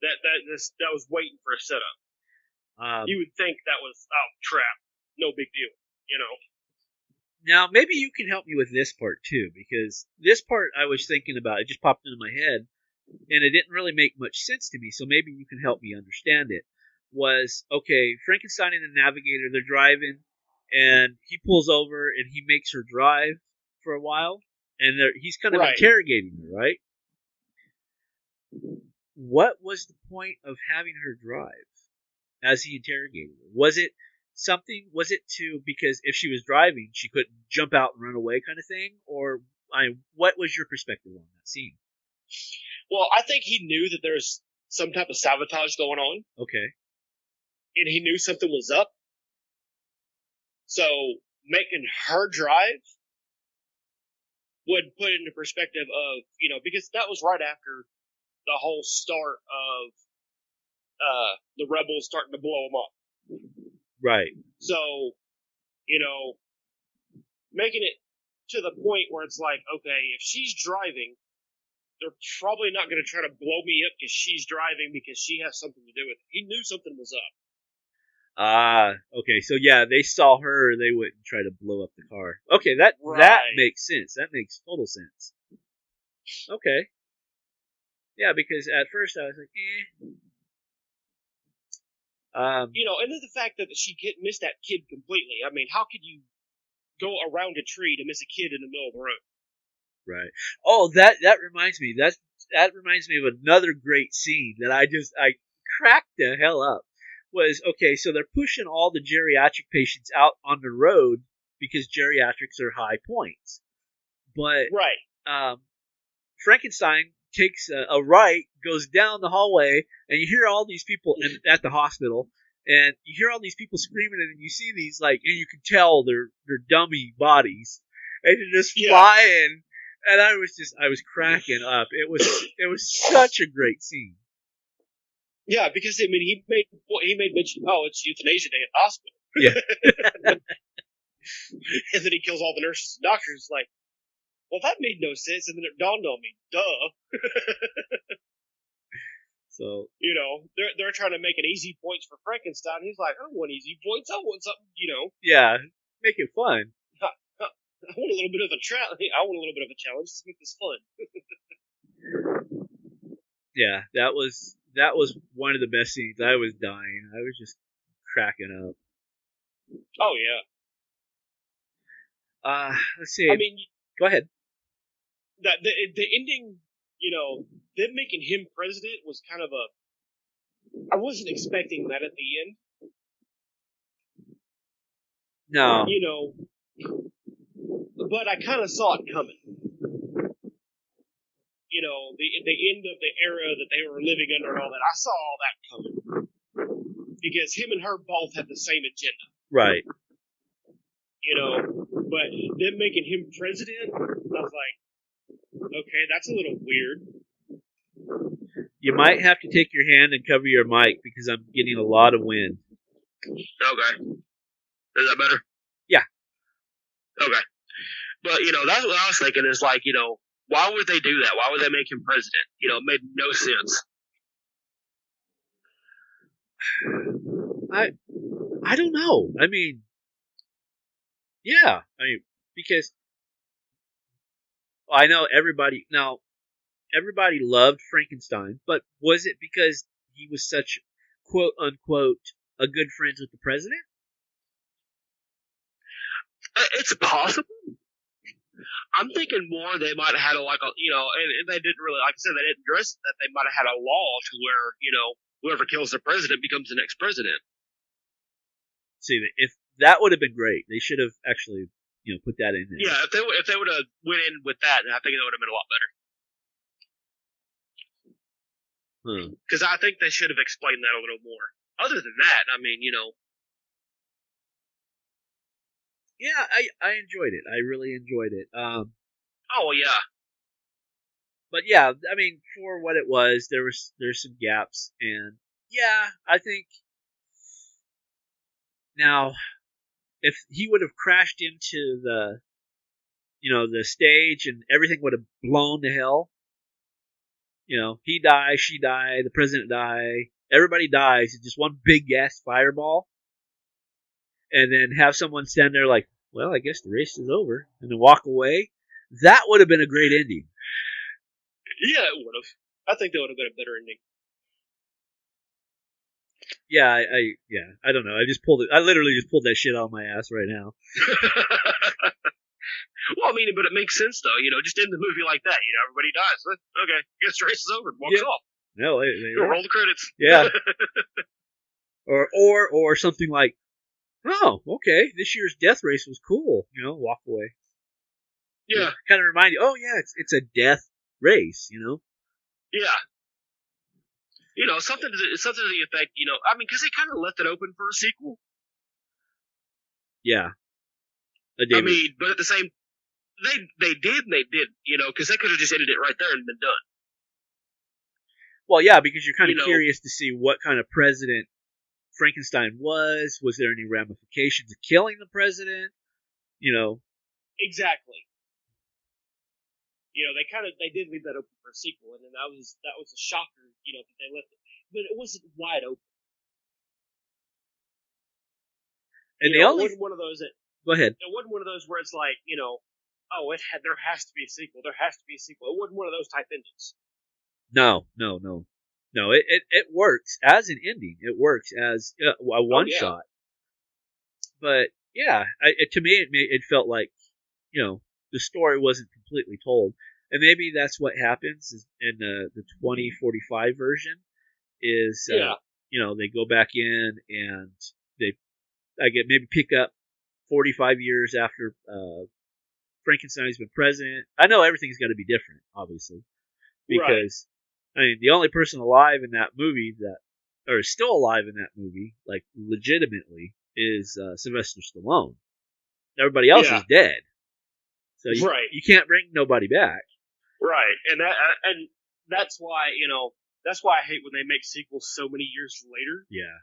Speaker 4: that was waiting for a setup. You would think that was trap, no big deal. You know.
Speaker 3: Now, maybe you can help me with this part too, because this part I was thinking about. It just popped into my head, and it didn't really make much sense to me. So maybe you can help me understand it. Was okay, Frankenstein and the Navigator, they're driving, and he pulls over and he makes her drive for a while, and he's kind of interrogating her, right? What was the point of having her drive as he interrogated her? Was it because if she was driving, she couldn't jump out and run away kind of thing? Or what was your perspective on that scene?
Speaker 4: Well, I think he knew that there was some type of sabotage going on.
Speaker 3: Okay.
Speaker 4: And he knew something was up. So making her drive would put it into perspective of, because that was right after the whole start of the rebels starting to blow them up.
Speaker 3: Right.
Speaker 4: So, making it to the point where it's like, okay, if she's driving, they're probably not going to try to blow me up because she's driving because she has something to do with it. He knew something was up.
Speaker 3: Okay. So yeah, they saw her, they wouldn't try to blow up the car. Okay, that makes sense. That makes total sense. Okay. Yeah, because at first I was like,
Speaker 4: and then the fact that she missed that kid completely. I mean, how could you go around a tree to miss a kid in the middle of the road?
Speaker 3: Right. Oh, that reminds me. That reminds me of another great scene that I cracked the hell up. Was okay. So they're pushing all the geriatric patients out on the road because geriatrics are high points. But Frankenstein takes a right, goes down the hallway, and you hear all these people at the hospital, and you hear all these people screaming, and you see these and you can tell they're dummy bodies, and they're just flying, and I was cracking up. It was such a great scene.
Speaker 4: Yeah, because I mean he made mention. Oh, it's euthanasia day at the hospital.
Speaker 3: Yeah.
Speaker 4: And then he kills all the nurses and doctors. Like, well, that made no sense, and then it dawned on me. Duh.
Speaker 3: So
Speaker 4: they're trying to make it easy points for Frankenstein. He's like, I don't want easy points. I want something.
Speaker 3: Yeah, make it fun.
Speaker 4: I want a little bit of a I want a little bit of a challenge. Let's make this fun.
Speaker 3: Yeah, that was one of the best scenes. I was dying. I was just cracking up.
Speaker 4: Oh
Speaker 3: yeah. Let's see.
Speaker 4: I mean,
Speaker 3: go ahead.
Speaker 4: The ending, them making him president was kind of I wasn't expecting that at the end.
Speaker 3: No.
Speaker 4: But I kind of saw it coming. The end of the era that they were living under and all that. I saw all that coming. Because him and her both had the same agenda.
Speaker 3: Right.
Speaker 4: But them making him president, I was like, okay, that's a little weird.
Speaker 3: You might have to take your hand and cover your mic because I'm getting a lot of wind.
Speaker 4: Okay. Is that better?
Speaker 3: Yeah.
Speaker 4: Okay. But, that's what I was thinking is like, why would they do that? Why would they make him president? It made no sense.
Speaker 3: I don't know. I mean, yeah. Because I know everybody loved Frankenstein, but was it because he was such, quote unquote, a good friend with the president?
Speaker 4: It's possible. I'm thinking more they might have had and they didn't really, like I said, they didn't address that they might have had a law to where, whoever kills the president becomes the next president.
Speaker 3: See, if that would have been great, they should have actually, put that in there.
Speaker 4: Yeah, if they would have went in with that, I think it would have been a lot better. Because I think they should have explained that a little more. Other than that, I mean,
Speaker 3: Yeah, I enjoyed it. I really enjoyed it.
Speaker 4: Oh yeah.
Speaker 3: But yeah, I mean, for what it was, there's some gaps, and yeah, I think now if he would have crashed into the stage and everything would have blown to hell. He dies, she dies, the president dies, everybody dies. It's just one big gas fireball. And then have someone stand there like, well, I guess the race is over, and then walk away. That would have been a great ending.
Speaker 4: Yeah, it would have. I think that would have been a better ending.
Speaker 3: Yeah, I don't know. I literally just pulled that shit out of my ass right now.
Speaker 4: Well, I mean, but it makes sense though. Just end the movie like that. Everybody dies. Okay, guess the race is over. Walks off.
Speaker 3: No,
Speaker 4: roll the credits.
Speaker 3: Yeah. or something like, oh, okay, this year's death race was cool. Walk away.
Speaker 4: Yeah.
Speaker 3: Kind of remind you, oh yeah, it's a death race.
Speaker 4: Yeah. Something to the effect. I mean, because they kind of left it open for a sequel.
Speaker 3: Yeah.
Speaker 4: I mean, but at the same, they did and they didn't. Because they could have just ended it right there and been done.
Speaker 3: Well, yeah, because you're kind of curious to see what kind of president Frankenstein was. Was there any ramifications of killing the president?
Speaker 4: Exactly. They did leave that open for a sequel, and then that was a shocker. That they left it, but it wasn't wide open.
Speaker 3: And
Speaker 4: it wasn't one of those that.
Speaker 3: Go ahead.
Speaker 4: It wasn't one of those where it's like, there has to be a sequel. There has to be a sequel. It wasn't one of those type endings.
Speaker 3: No. It works as an ending. It works as a one shot. But yeah, to me it felt like the story wasn't completely told, and maybe that's what happens in the 2045 version. Is they go back in and maybe pick up 45 years after Frankenstein's been president. I know everything's got to be different, obviously, because I mean the only person alive in that movie or is still alive in that movie, like legitimately, is Sylvester Stallone. Everybody else is dead, so you can't bring nobody back.
Speaker 4: Right, and that's why that's why I hate when they make sequels so many years later.
Speaker 3: Yeah,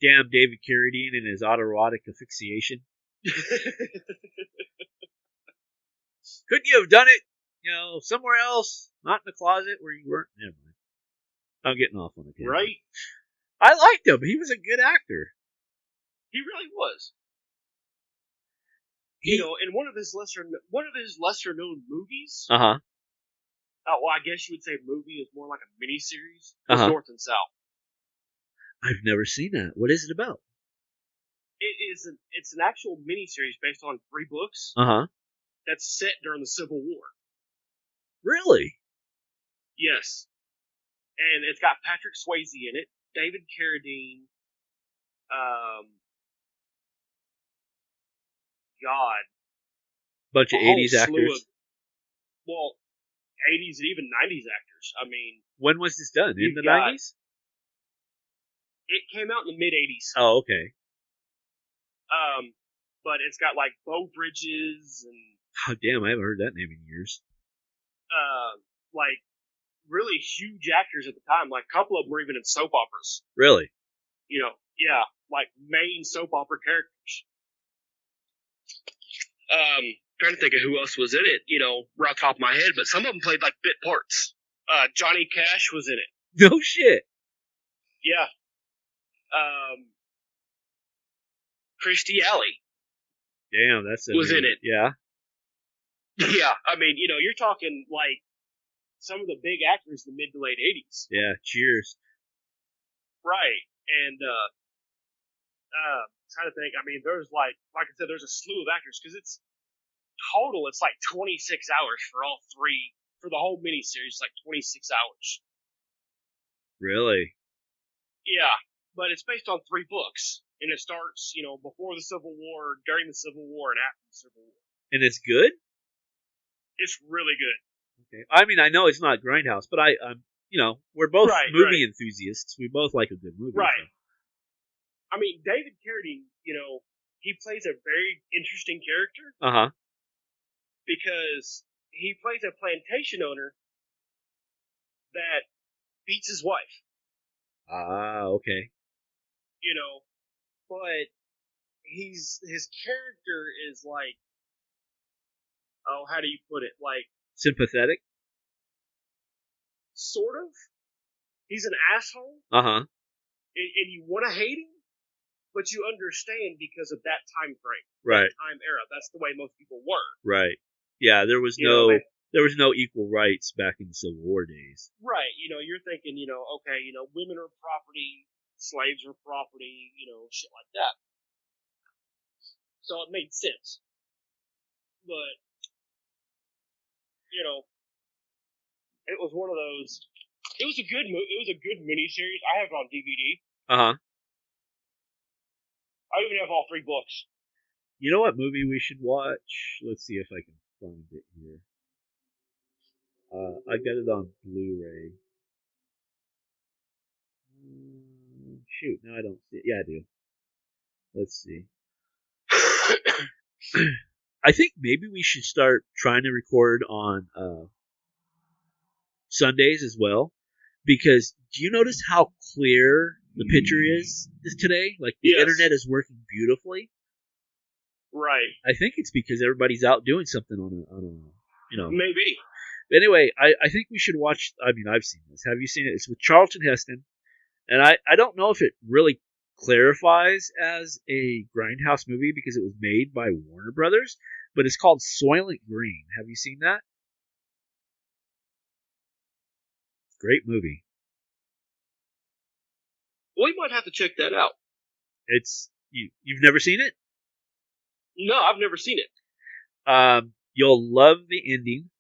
Speaker 3: damn David Carradine and his autoerotic asphyxiation. Couldn't you have done it, somewhere else, not in the closet where you weren't? Never mind. I'm getting off on a tangent.
Speaker 4: Right.
Speaker 3: I liked him. He was a good actor.
Speaker 4: He really was. In one of his lesser known movies.
Speaker 3: Uh-huh.
Speaker 4: Well, I guess you would say movie is more like a miniseries. It's North and South.
Speaker 3: I've never seen that. What is it about?
Speaker 4: It's an actual miniseries based on 3 books.
Speaker 3: Uh-huh.
Speaker 4: That's set during the Civil War.
Speaker 3: Really?
Speaker 4: Yes. And it's got Patrick Swayze in it, David Carradine,
Speaker 3: bunch of 80s actors.
Speaker 4: 80s and even 90s actors. I mean,
Speaker 3: when was this done? In the 90s?
Speaker 4: It came out in the mid 80s.
Speaker 3: Oh, okay.
Speaker 4: But it's got like Beau Bridges and.
Speaker 3: Oh, damn! I haven't heard that name in years.
Speaker 4: Like really huge actors at the time. Like a couple of them were even in soap operas.
Speaker 3: Really?
Speaker 4: Like main soap opera characters. Trying to think of who else was in it, right off the top of my head, but some of them played like bit parts. Johnny Cash was in it.
Speaker 3: No shit.
Speaker 4: Yeah. Kirstie Alley.
Speaker 3: Damn, that's
Speaker 4: was in it.
Speaker 3: Yeah.
Speaker 4: Yeah, I mean, you're talking like some of the big actors in the mid to late 80s.
Speaker 3: Yeah, cheers.
Speaker 4: Right, and trying to think. I mean, there's like I said, there's a slew of actors because it's like 26 hours for all 3 for the whole miniseries. Like 26 hours.
Speaker 3: Really?
Speaker 4: Yeah, but it's based on 3 books, and it starts before the Civil War, during the Civil War, and after the Civil War.
Speaker 3: And it's good?
Speaker 4: It's really good.
Speaker 3: Okay. I mean, I know it's not Grindhouse, but I'm we're both movie enthusiasts. We both like a good movie.
Speaker 4: Right.
Speaker 3: So.
Speaker 4: I mean, David Carradine, he plays a very interesting character.
Speaker 3: Uh-huh.
Speaker 4: Because he plays a plantation owner that beats his wife.
Speaker 3: Ah, okay.
Speaker 4: But his character is like how do you put it? Like,
Speaker 3: Sympathetic?
Speaker 4: sort of. He's an asshole,
Speaker 3: Uh-huh.
Speaker 4: and you want to hate him, but you understand because of that time frame,
Speaker 3: Right.
Speaker 4: that time era. That's the way most people were.
Speaker 3: Right. Yeah, there was no equal rights back in the Civil War days.
Speaker 4: Right. You're thinking, okay, women are property, slaves are property, shit like that. So it made sense. But, it was one of those. It was a good It was a good miniseries. I have it on DVD.
Speaker 3: Uh-huh.
Speaker 4: I even have all 3 books.
Speaker 3: You know what movie we should watch? Let's see if I can find it here. I got it on Blu-ray. Shoot, no, I don't see it. Yeah, I do. Let's see. I think maybe we should start trying to record on Sundays as well. Because do you notice how clear the picture is today? Like the internet is working beautifully.
Speaker 4: Right.
Speaker 3: I think it's because everybody's out doing something on a
Speaker 4: Maybe.
Speaker 3: Anyway, I think we should watch. I mean, I've seen this. Have you seen it? It's with Charlton Heston, and I don't know if it really clarifies as a Grindhouse movie because it was made by Warner Brothers, but it's called Soylent Green. Have you seen that? Great movie.
Speaker 4: We might have to check that out.
Speaker 3: It's you've never seen it?
Speaker 4: No, I've never seen it.
Speaker 3: You'll love the ending.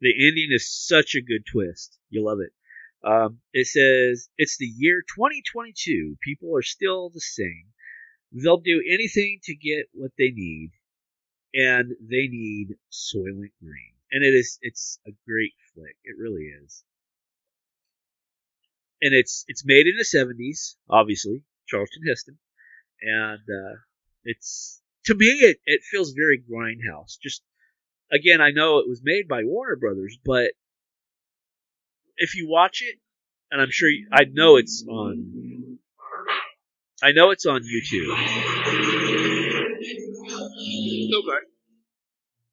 Speaker 3: The ending is such a good twist. You'll love it. It says, it's the year 2022. People are still the same. They'll do anything to get what they need. And they need Soylent Green. And it's a great flick. It really is. And it's made in the 70s, obviously. Charlton Heston. And it's, to me, it feels very Grindhouse. Just, again, I know it was made by Warner Brothers, but if you watch it, and I'm sure I know it's on YouTube.
Speaker 4: Okay.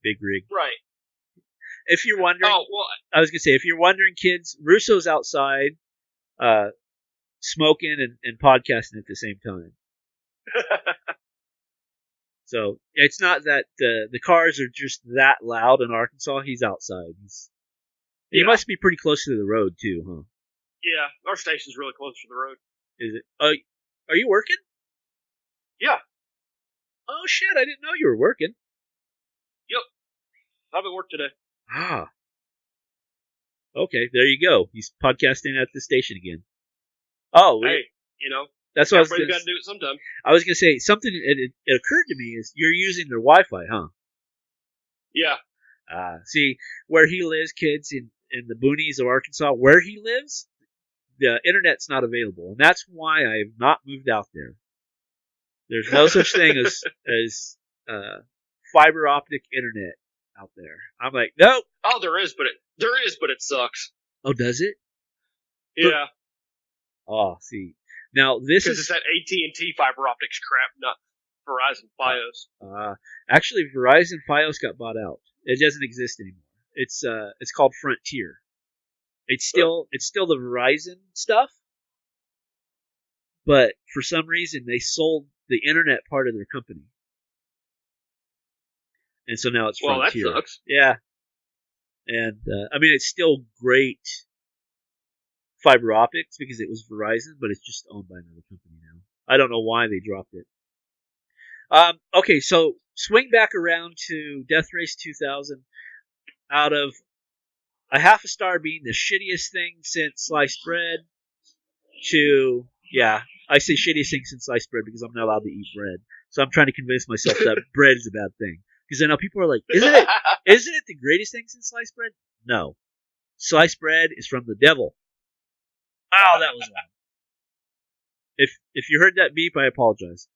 Speaker 3: Big rig.
Speaker 4: Right.
Speaker 3: If you're wondering,
Speaker 4: I
Speaker 3: was gonna say, if you're wondering, kids, Russo's outside, smoking and podcasting at the same time. So it's not that the cars are just that loud in Arkansas. He's outside. He must be pretty close to the road too, huh?
Speaker 4: Yeah, our station's really close to the road.
Speaker 3: Is it? Are you working?
Speaker 4: Yeah.
Speaker 3: Oh shit! I didn't know you were working.
Speaker 4: Yep. I'm at work today.
Speaker 3: Ah. Okay, there you go. He's podcasting at the station again. Oh,
Speaker 4: hey,
Speaker 3: that's what
Speaker 4: everybody's got to do it sometime.
Speaker 3: I was gonna say something. It occurred to me is you're using their Wi-Fi, huh?
Speaker 4: Yeah.
Speaker 3: See where he lives, kids in the boonies of Arkansas. Where he lives, the internet's not available, and that's why I have not moved out there. There's no such thing as fiber optic internet out there. I'm like, nope.
Speaker 4: Oh, there is, but it sucks.
Speaker 3: Oh, does it?
Speaker 4: Yeah.
Speaker 3: Oh, see. Now this is
Speaker 4: because it's that AT&T fiber optics crap, not Verizon Fios.
Speaker 3: Actually, Verizon Fios got bought out. It doesn't exist anymore. It's called Frontier. It's still the Verizon stuff, but for some reason they sold the internet part of their company, and so now it's Frontier.
Speaker 4: Well, that sucks.
Speaker 3: Yeah, and I mean it's still great fiber optics because it was Verizon, but it's just owned by another company now. I don't know why they dropped it. Okay, so swing back around to Death Race 2000. Out of a half a star being the shittiest thing since sliced bread to, I say shittiest thing since sliced bread because I'm not allowed to eat bread. So I'm trying to convince myself that bread is a bad thing. Because I know people are like, isn't it the greatest thing since sliced bread? No. Sliced bread is from the devil. Oh, that was loud. If you heard that beep, I apologize.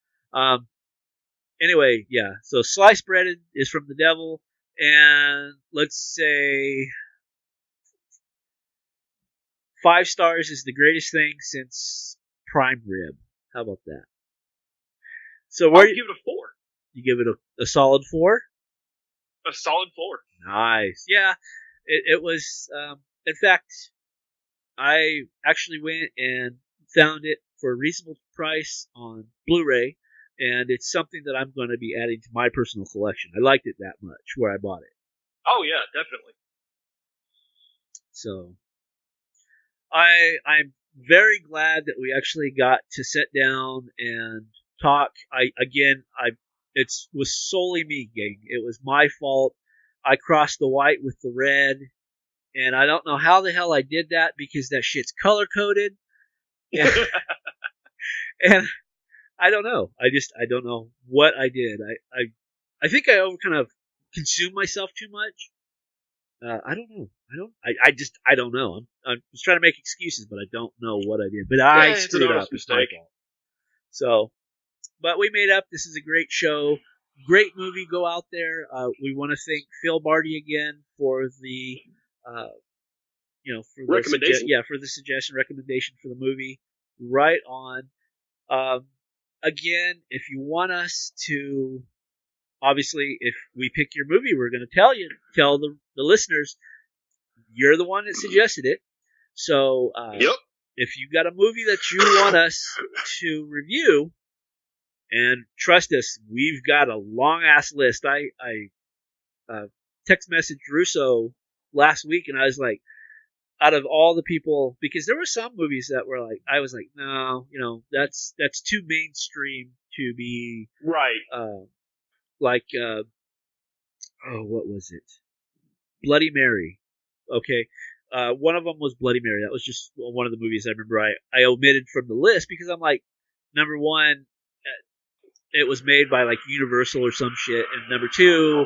Speaker 3: Anyway, so sliced bread is from the devil, and let's say 5 stars is the greatest thing since prime rib. How about that? So
Speaker 4: I'll give it a 4.
Speaker 3: You give it a solid 4?
Speaker 4: A solid 4.
Speaker 3: Nice. Yeah, it was. In fact, I actually went and found it for a reasonable price on Blu-ray, and it's something that I'm going to be adding to my personal collection. I liked it that much where I bought it.
Speaker 4: Oh yeah, definitely.
Speaker 3: So I'm very glad that we actually got to sit down and talk. It was solely me, gang. It was my fault. I crossed the white with the red, and I don't know how the hell I did that because that shit's color coded. And I don't know. I don't know what I did. I think I kind of consumed myself too much. I don't know. I don't know. I'm just trying to make excuses, but I don't know what I did. But I screwed up. It's my fault. So, but we made up. This is a great show. Great movie. Go out there. We want to thank Phil Barty again for the, for
Speaker 4: recommendation.
Speaker 3: for the suggestion, recommendation for the movie. Right on. Again, if you want us to, obviously, if we pick your movie, we're going to tell the listeners, you're the one that suggested it. So, if you got a movie that you want us to review, and trust us, we've got a long ass list. I text messaged Russo last week, and I was like, out of all the people, because there were some movies that were like, I was like, no, that's too mainstream to be
Speaker 4: right.
Speaker 3: What was it? Bloody Mary. Okay. One of them was Bloody Mary. That was just one of the movies I remember I omitted from the list because I'm like, number one, it was made by like Universal or some shit, and number two,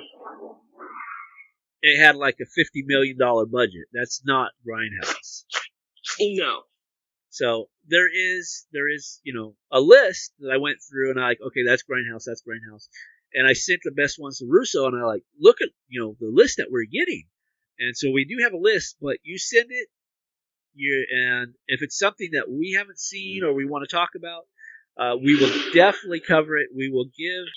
Speaker 3: it had like a $50 million budget. That's not Grindhouse.
Speaker 4: No.
Speaker 3: So there is, a list that I went through, and I like, okay, that's Grindhouse, and I sent the best ones to Russo, and I like, look at, the list that we're getting, and so we do have a list, but you send it, and if it's something that we haven't seen or we want to talk about, we will definitely cover it. We will give,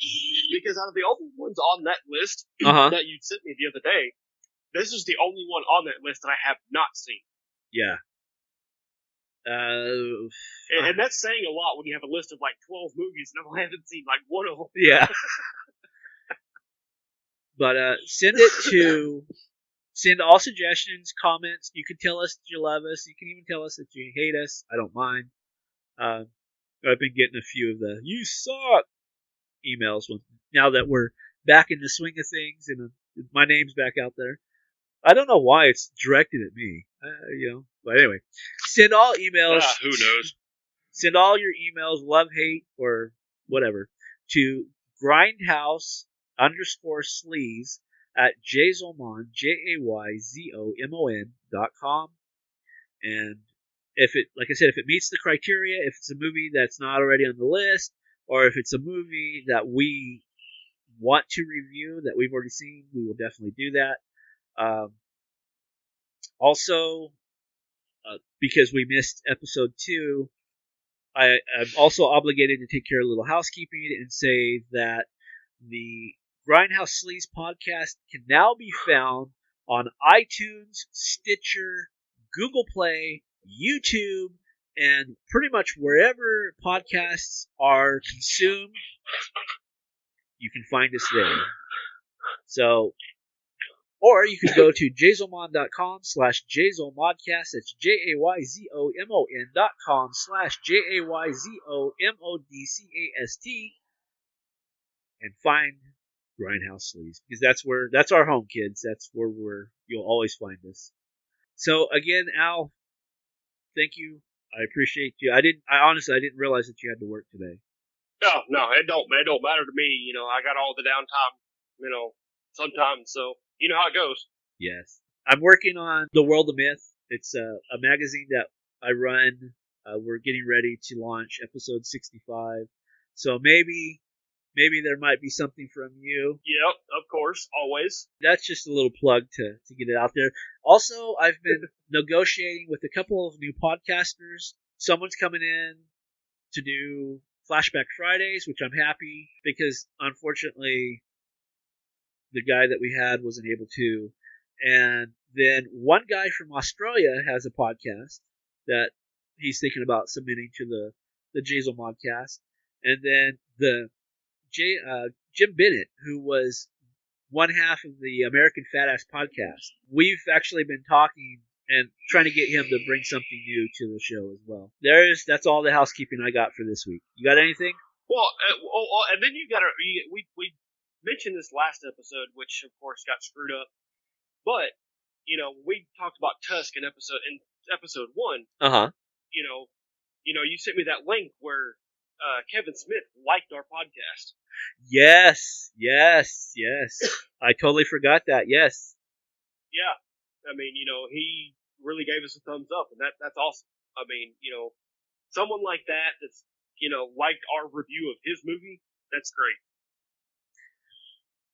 Speaker 4: because out of the only ones on that list that you sent me the other day, this is the only one on that list that I have not seen.
Speaker 3: Yeah.
Speaker 4: And that's saying a lot when you have a list of like 12 movies and I haven't seen like one of them.
Speaker 3: Yeah. But send all suggestions, comments. You can tell us that you love us. You can even tell us that you hate us. I don't mind. I've been getting a few of the "you suck" emails now that we're back in the swing of things and my name's back out there. I don't know why it's directed at me, But anyway, send all emails.
Speaker 4: Who knows?
Speaker 3: Send all your emails, love, hate, or whatever, to Grindhouse_Sleaze at JayZoMon, JayZomon.com. And if it meets the criteria, if it's a movie that's not already on the list, or if it's a movie that we want to review that we've already seen, we will definitely do that. Also, because we missed episode 2, I'm also obligated to take care of a little housekeeping and say that the Grindhouse Sleaze podcast can now be found on iTunes, Stitcher, Google Play, YouTube, and pretty much wherever podcasts are consumed, you can find us there. So, or you can go to JayZoMon.com/JayZoModcast. That's JayZoMon.com/JayZoModcast and find Grindhouse Sleaze, because that's our home, kids. That's where you'll always find us. So again, Al, thank you. I appreciate you. I honestly didn't realize that you had to work today.
Speaker 4: No, it don't matter to me. I got all the downtime, sometimes. So you know how it goes.
Speaker 3: Yes, I'm working on The World of Myth. It's a magazine that I run. We're getting ready to launch episode 65. So maybe there might be something from you.
Speaker 4: Yep, of course, always.
Speaker 3: That's just a little plug to get it out there. Also, I've been negotiating with a couple of new podcasters. Someone's coming in to do Flashback Fridays, which I'm happy, because unfortunately the guy that we had wasn't able to. And then one guy from Australia has a podcast that he's thinking about submitting to the JayZoModcast. And then Jim Bennett, who was one half of the American Fat Ass podcast. We've actually been talking and trying to get him to bring something new to the show as well. That's all the housekeeping I got for this week. You got anything?
Speaker 4: Well, and then you got we mentioned this last episode, which of course got screwed up. But we talked about Tusk in episode 1. You sent me that link where Kevin Smith liked our podcast.
Speaker 3: Yes. I totally forgot that. Yes.
Speaker 4: Yeah. I mean, he really gave us a thumbs up, and that's awesome. I mean, someone like that's liked our review of his movie. That's great.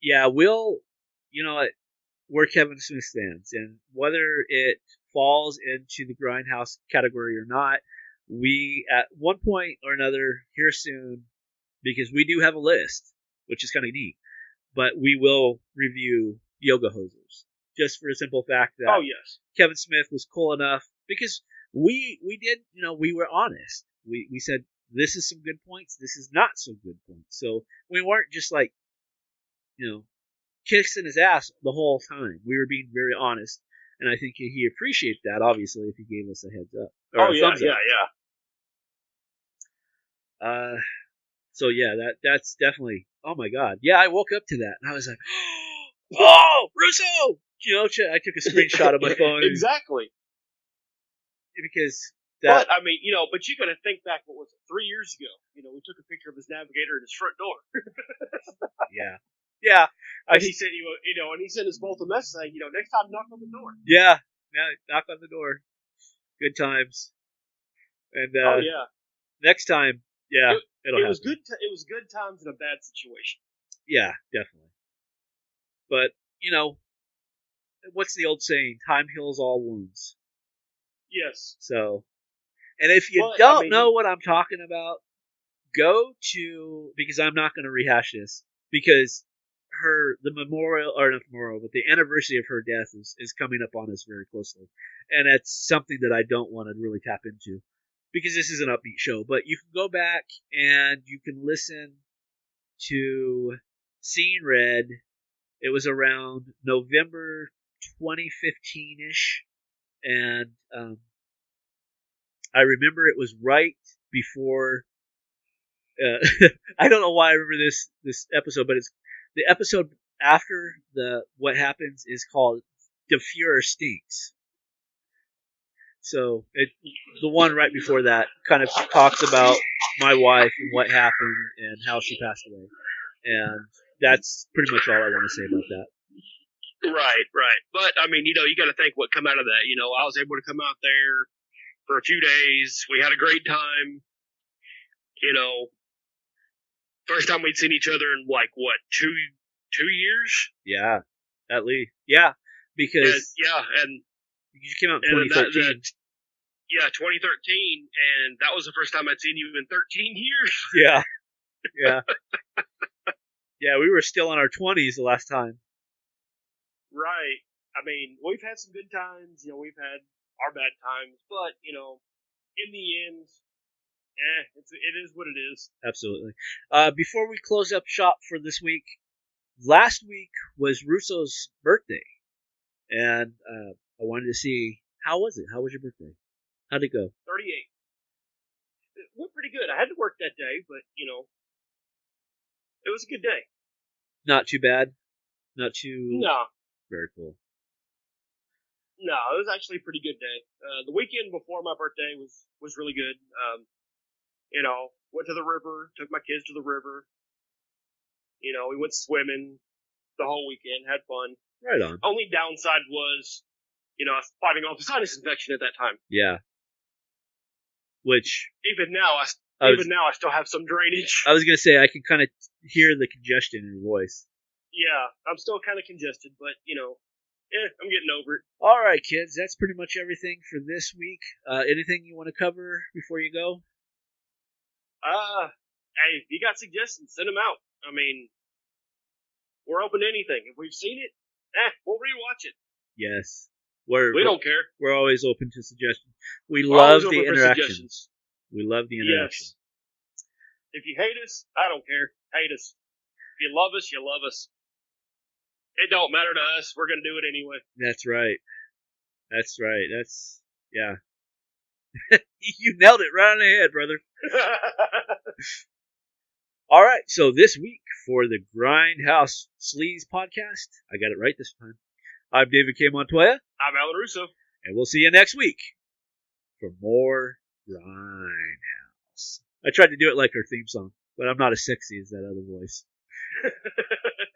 Speaker 3: Yeah, we're Kevin Smith fans, and whether it falls into the Grindhouse category or not, we at one point or another here soon, because we do have a list, which is kind of neat, but we will review Yoga Hosers, just for the simple fact that Kevin Smith was cool enough, because we did, we were honest. We said, this is some good points, this is not so good points. So we weren't just like, kissing his ass the whole time. We were being very honest, and I think he appreciated that, obviously, if he gave us a heads up. Thumbs up. So yeah, that's definitely. Oh my God, yeah, I woke up to that and I was like, "Oh, Russo!" I took a screenshot of my phone.
Speaker 4: Exactly.
Speaker 3: Because
Speaker 4: but I mean, but you got to think back. What was it? 3 years ago. We took a picture of his navigator at his front door. Yeah. And he said, and he sent us both a message saying, next time knock on the door.
Speaker 3: Yeah, knock on the door. Good times. And next time, it
Speaker 4: was good. It was good times in a bad situation.
Speaker 3: Yeah, definitely. But what's the old saying? Time heals all wounds.
Speaker 4: Yes.
Speaker 3: So, and if you don't know what I'm talking about, go to, because I'm not going to rehash this, because the anniversary of her death is coming up on us very closely, and that's something that I don't want to really tap into, because this is an upbeat show. But you can go back and you can listen to Seeing Red. It was around November 2015-ish, and I remember it was right before. I don't know why I remember this episode, but it's the episode after what happens is called "The Fuhrer Stinks." So the one right before that kind of talks about my wife and what happened and how she passed away, and that's pretty much all I want to say about that.
Speaker 4: Right. But I mean, you got to think what come out of that. I was able to come out there for a few days. We had a great time. First time we'd seen each other in like what, 2 years?
Speaker 3: Yeah, at least. Yeah, because
Speaker 4: and
Speaker 3: you came out in 2013.
Speaker 4: 2013, and that was the first time I'd seen you in 13 years.
Speaker 3: Yeah. Yeah, we were still in our 20s the last time.
Speaker 4: Right. I mean, we've had some good times. We've had our bad times, but in the end, it is what it is.
Speaker 3: Absolutely. Before we close up shop for this week, last week was Russo's birthday, and I wanted to see, how was it? How was your birthday? How'd it go?
Speaker 4: 38. It went pretty good. I had to work that day, but it was a good day.
Speaker 3: Not too bad. Not too.
Speaker 4: No.
Speaker 3: Very cool.
Speaker 4: No, it was actually a pretty good day. The weekend before my birthday was really good. Went to the river, took my kids to the river. We went swimming the whole weekend, had fun.
Speaker 3: Right on.
Speaker 4: Only downside was, I was fighting off a sinus infection at that time.
Speaker 3: Yeah. Which
Speaker 4: even now I still have some drainage.
Speaker 3: I was gonna say, I can kind of hear the congestion in your voice.
Speaker 4: Yeah, I'm still kind of congested, but I'm getting over it.
Speaker 3: All right, kids, that's pretty much everything for this week. Anything you want to cover before you go?
Speaker 4: Hey, if you got suggestions, send them out. I mean, We're open to anything. If we've seen it, we'll rewatch it.
Speaker 3: Yes.
Speaker 4: We don't care.
Speaker 3: We're always open to suggestions. We
Speaker 4: We're
Speaker 3: love
Speaker 4: always open
Speaker 3: the
Speaker 4: for
Speaker 3: interaction.
Speaker 4: suggestions.
Speaker 3: We love the interaction.
Speaker 4: Yes. If you hate us, I don't care. Hate us. If you love us, you love us. It don't matter to us. We're going to do it anyway.
Speaker 3: That's right. Yeah. You nailed it right on the head, brother. All right. So this week for the Grindhouse Sleaze podcast, I got it right this time. I'm David K. Montoya.
Speaker 4: I'm Alan Russo.
Speaker 3: And we'll see you next week for more Grindhouse. I tried to do it like our theme song, but I'm not as sexy as that other voice.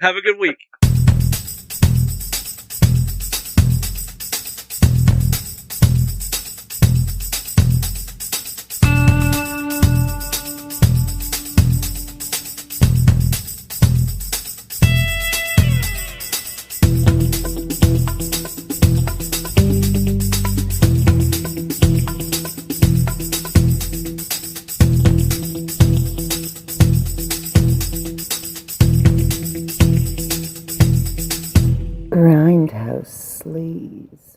Speaker 3: Have a good week.
Speaker 2: Grindhouse Sleaze.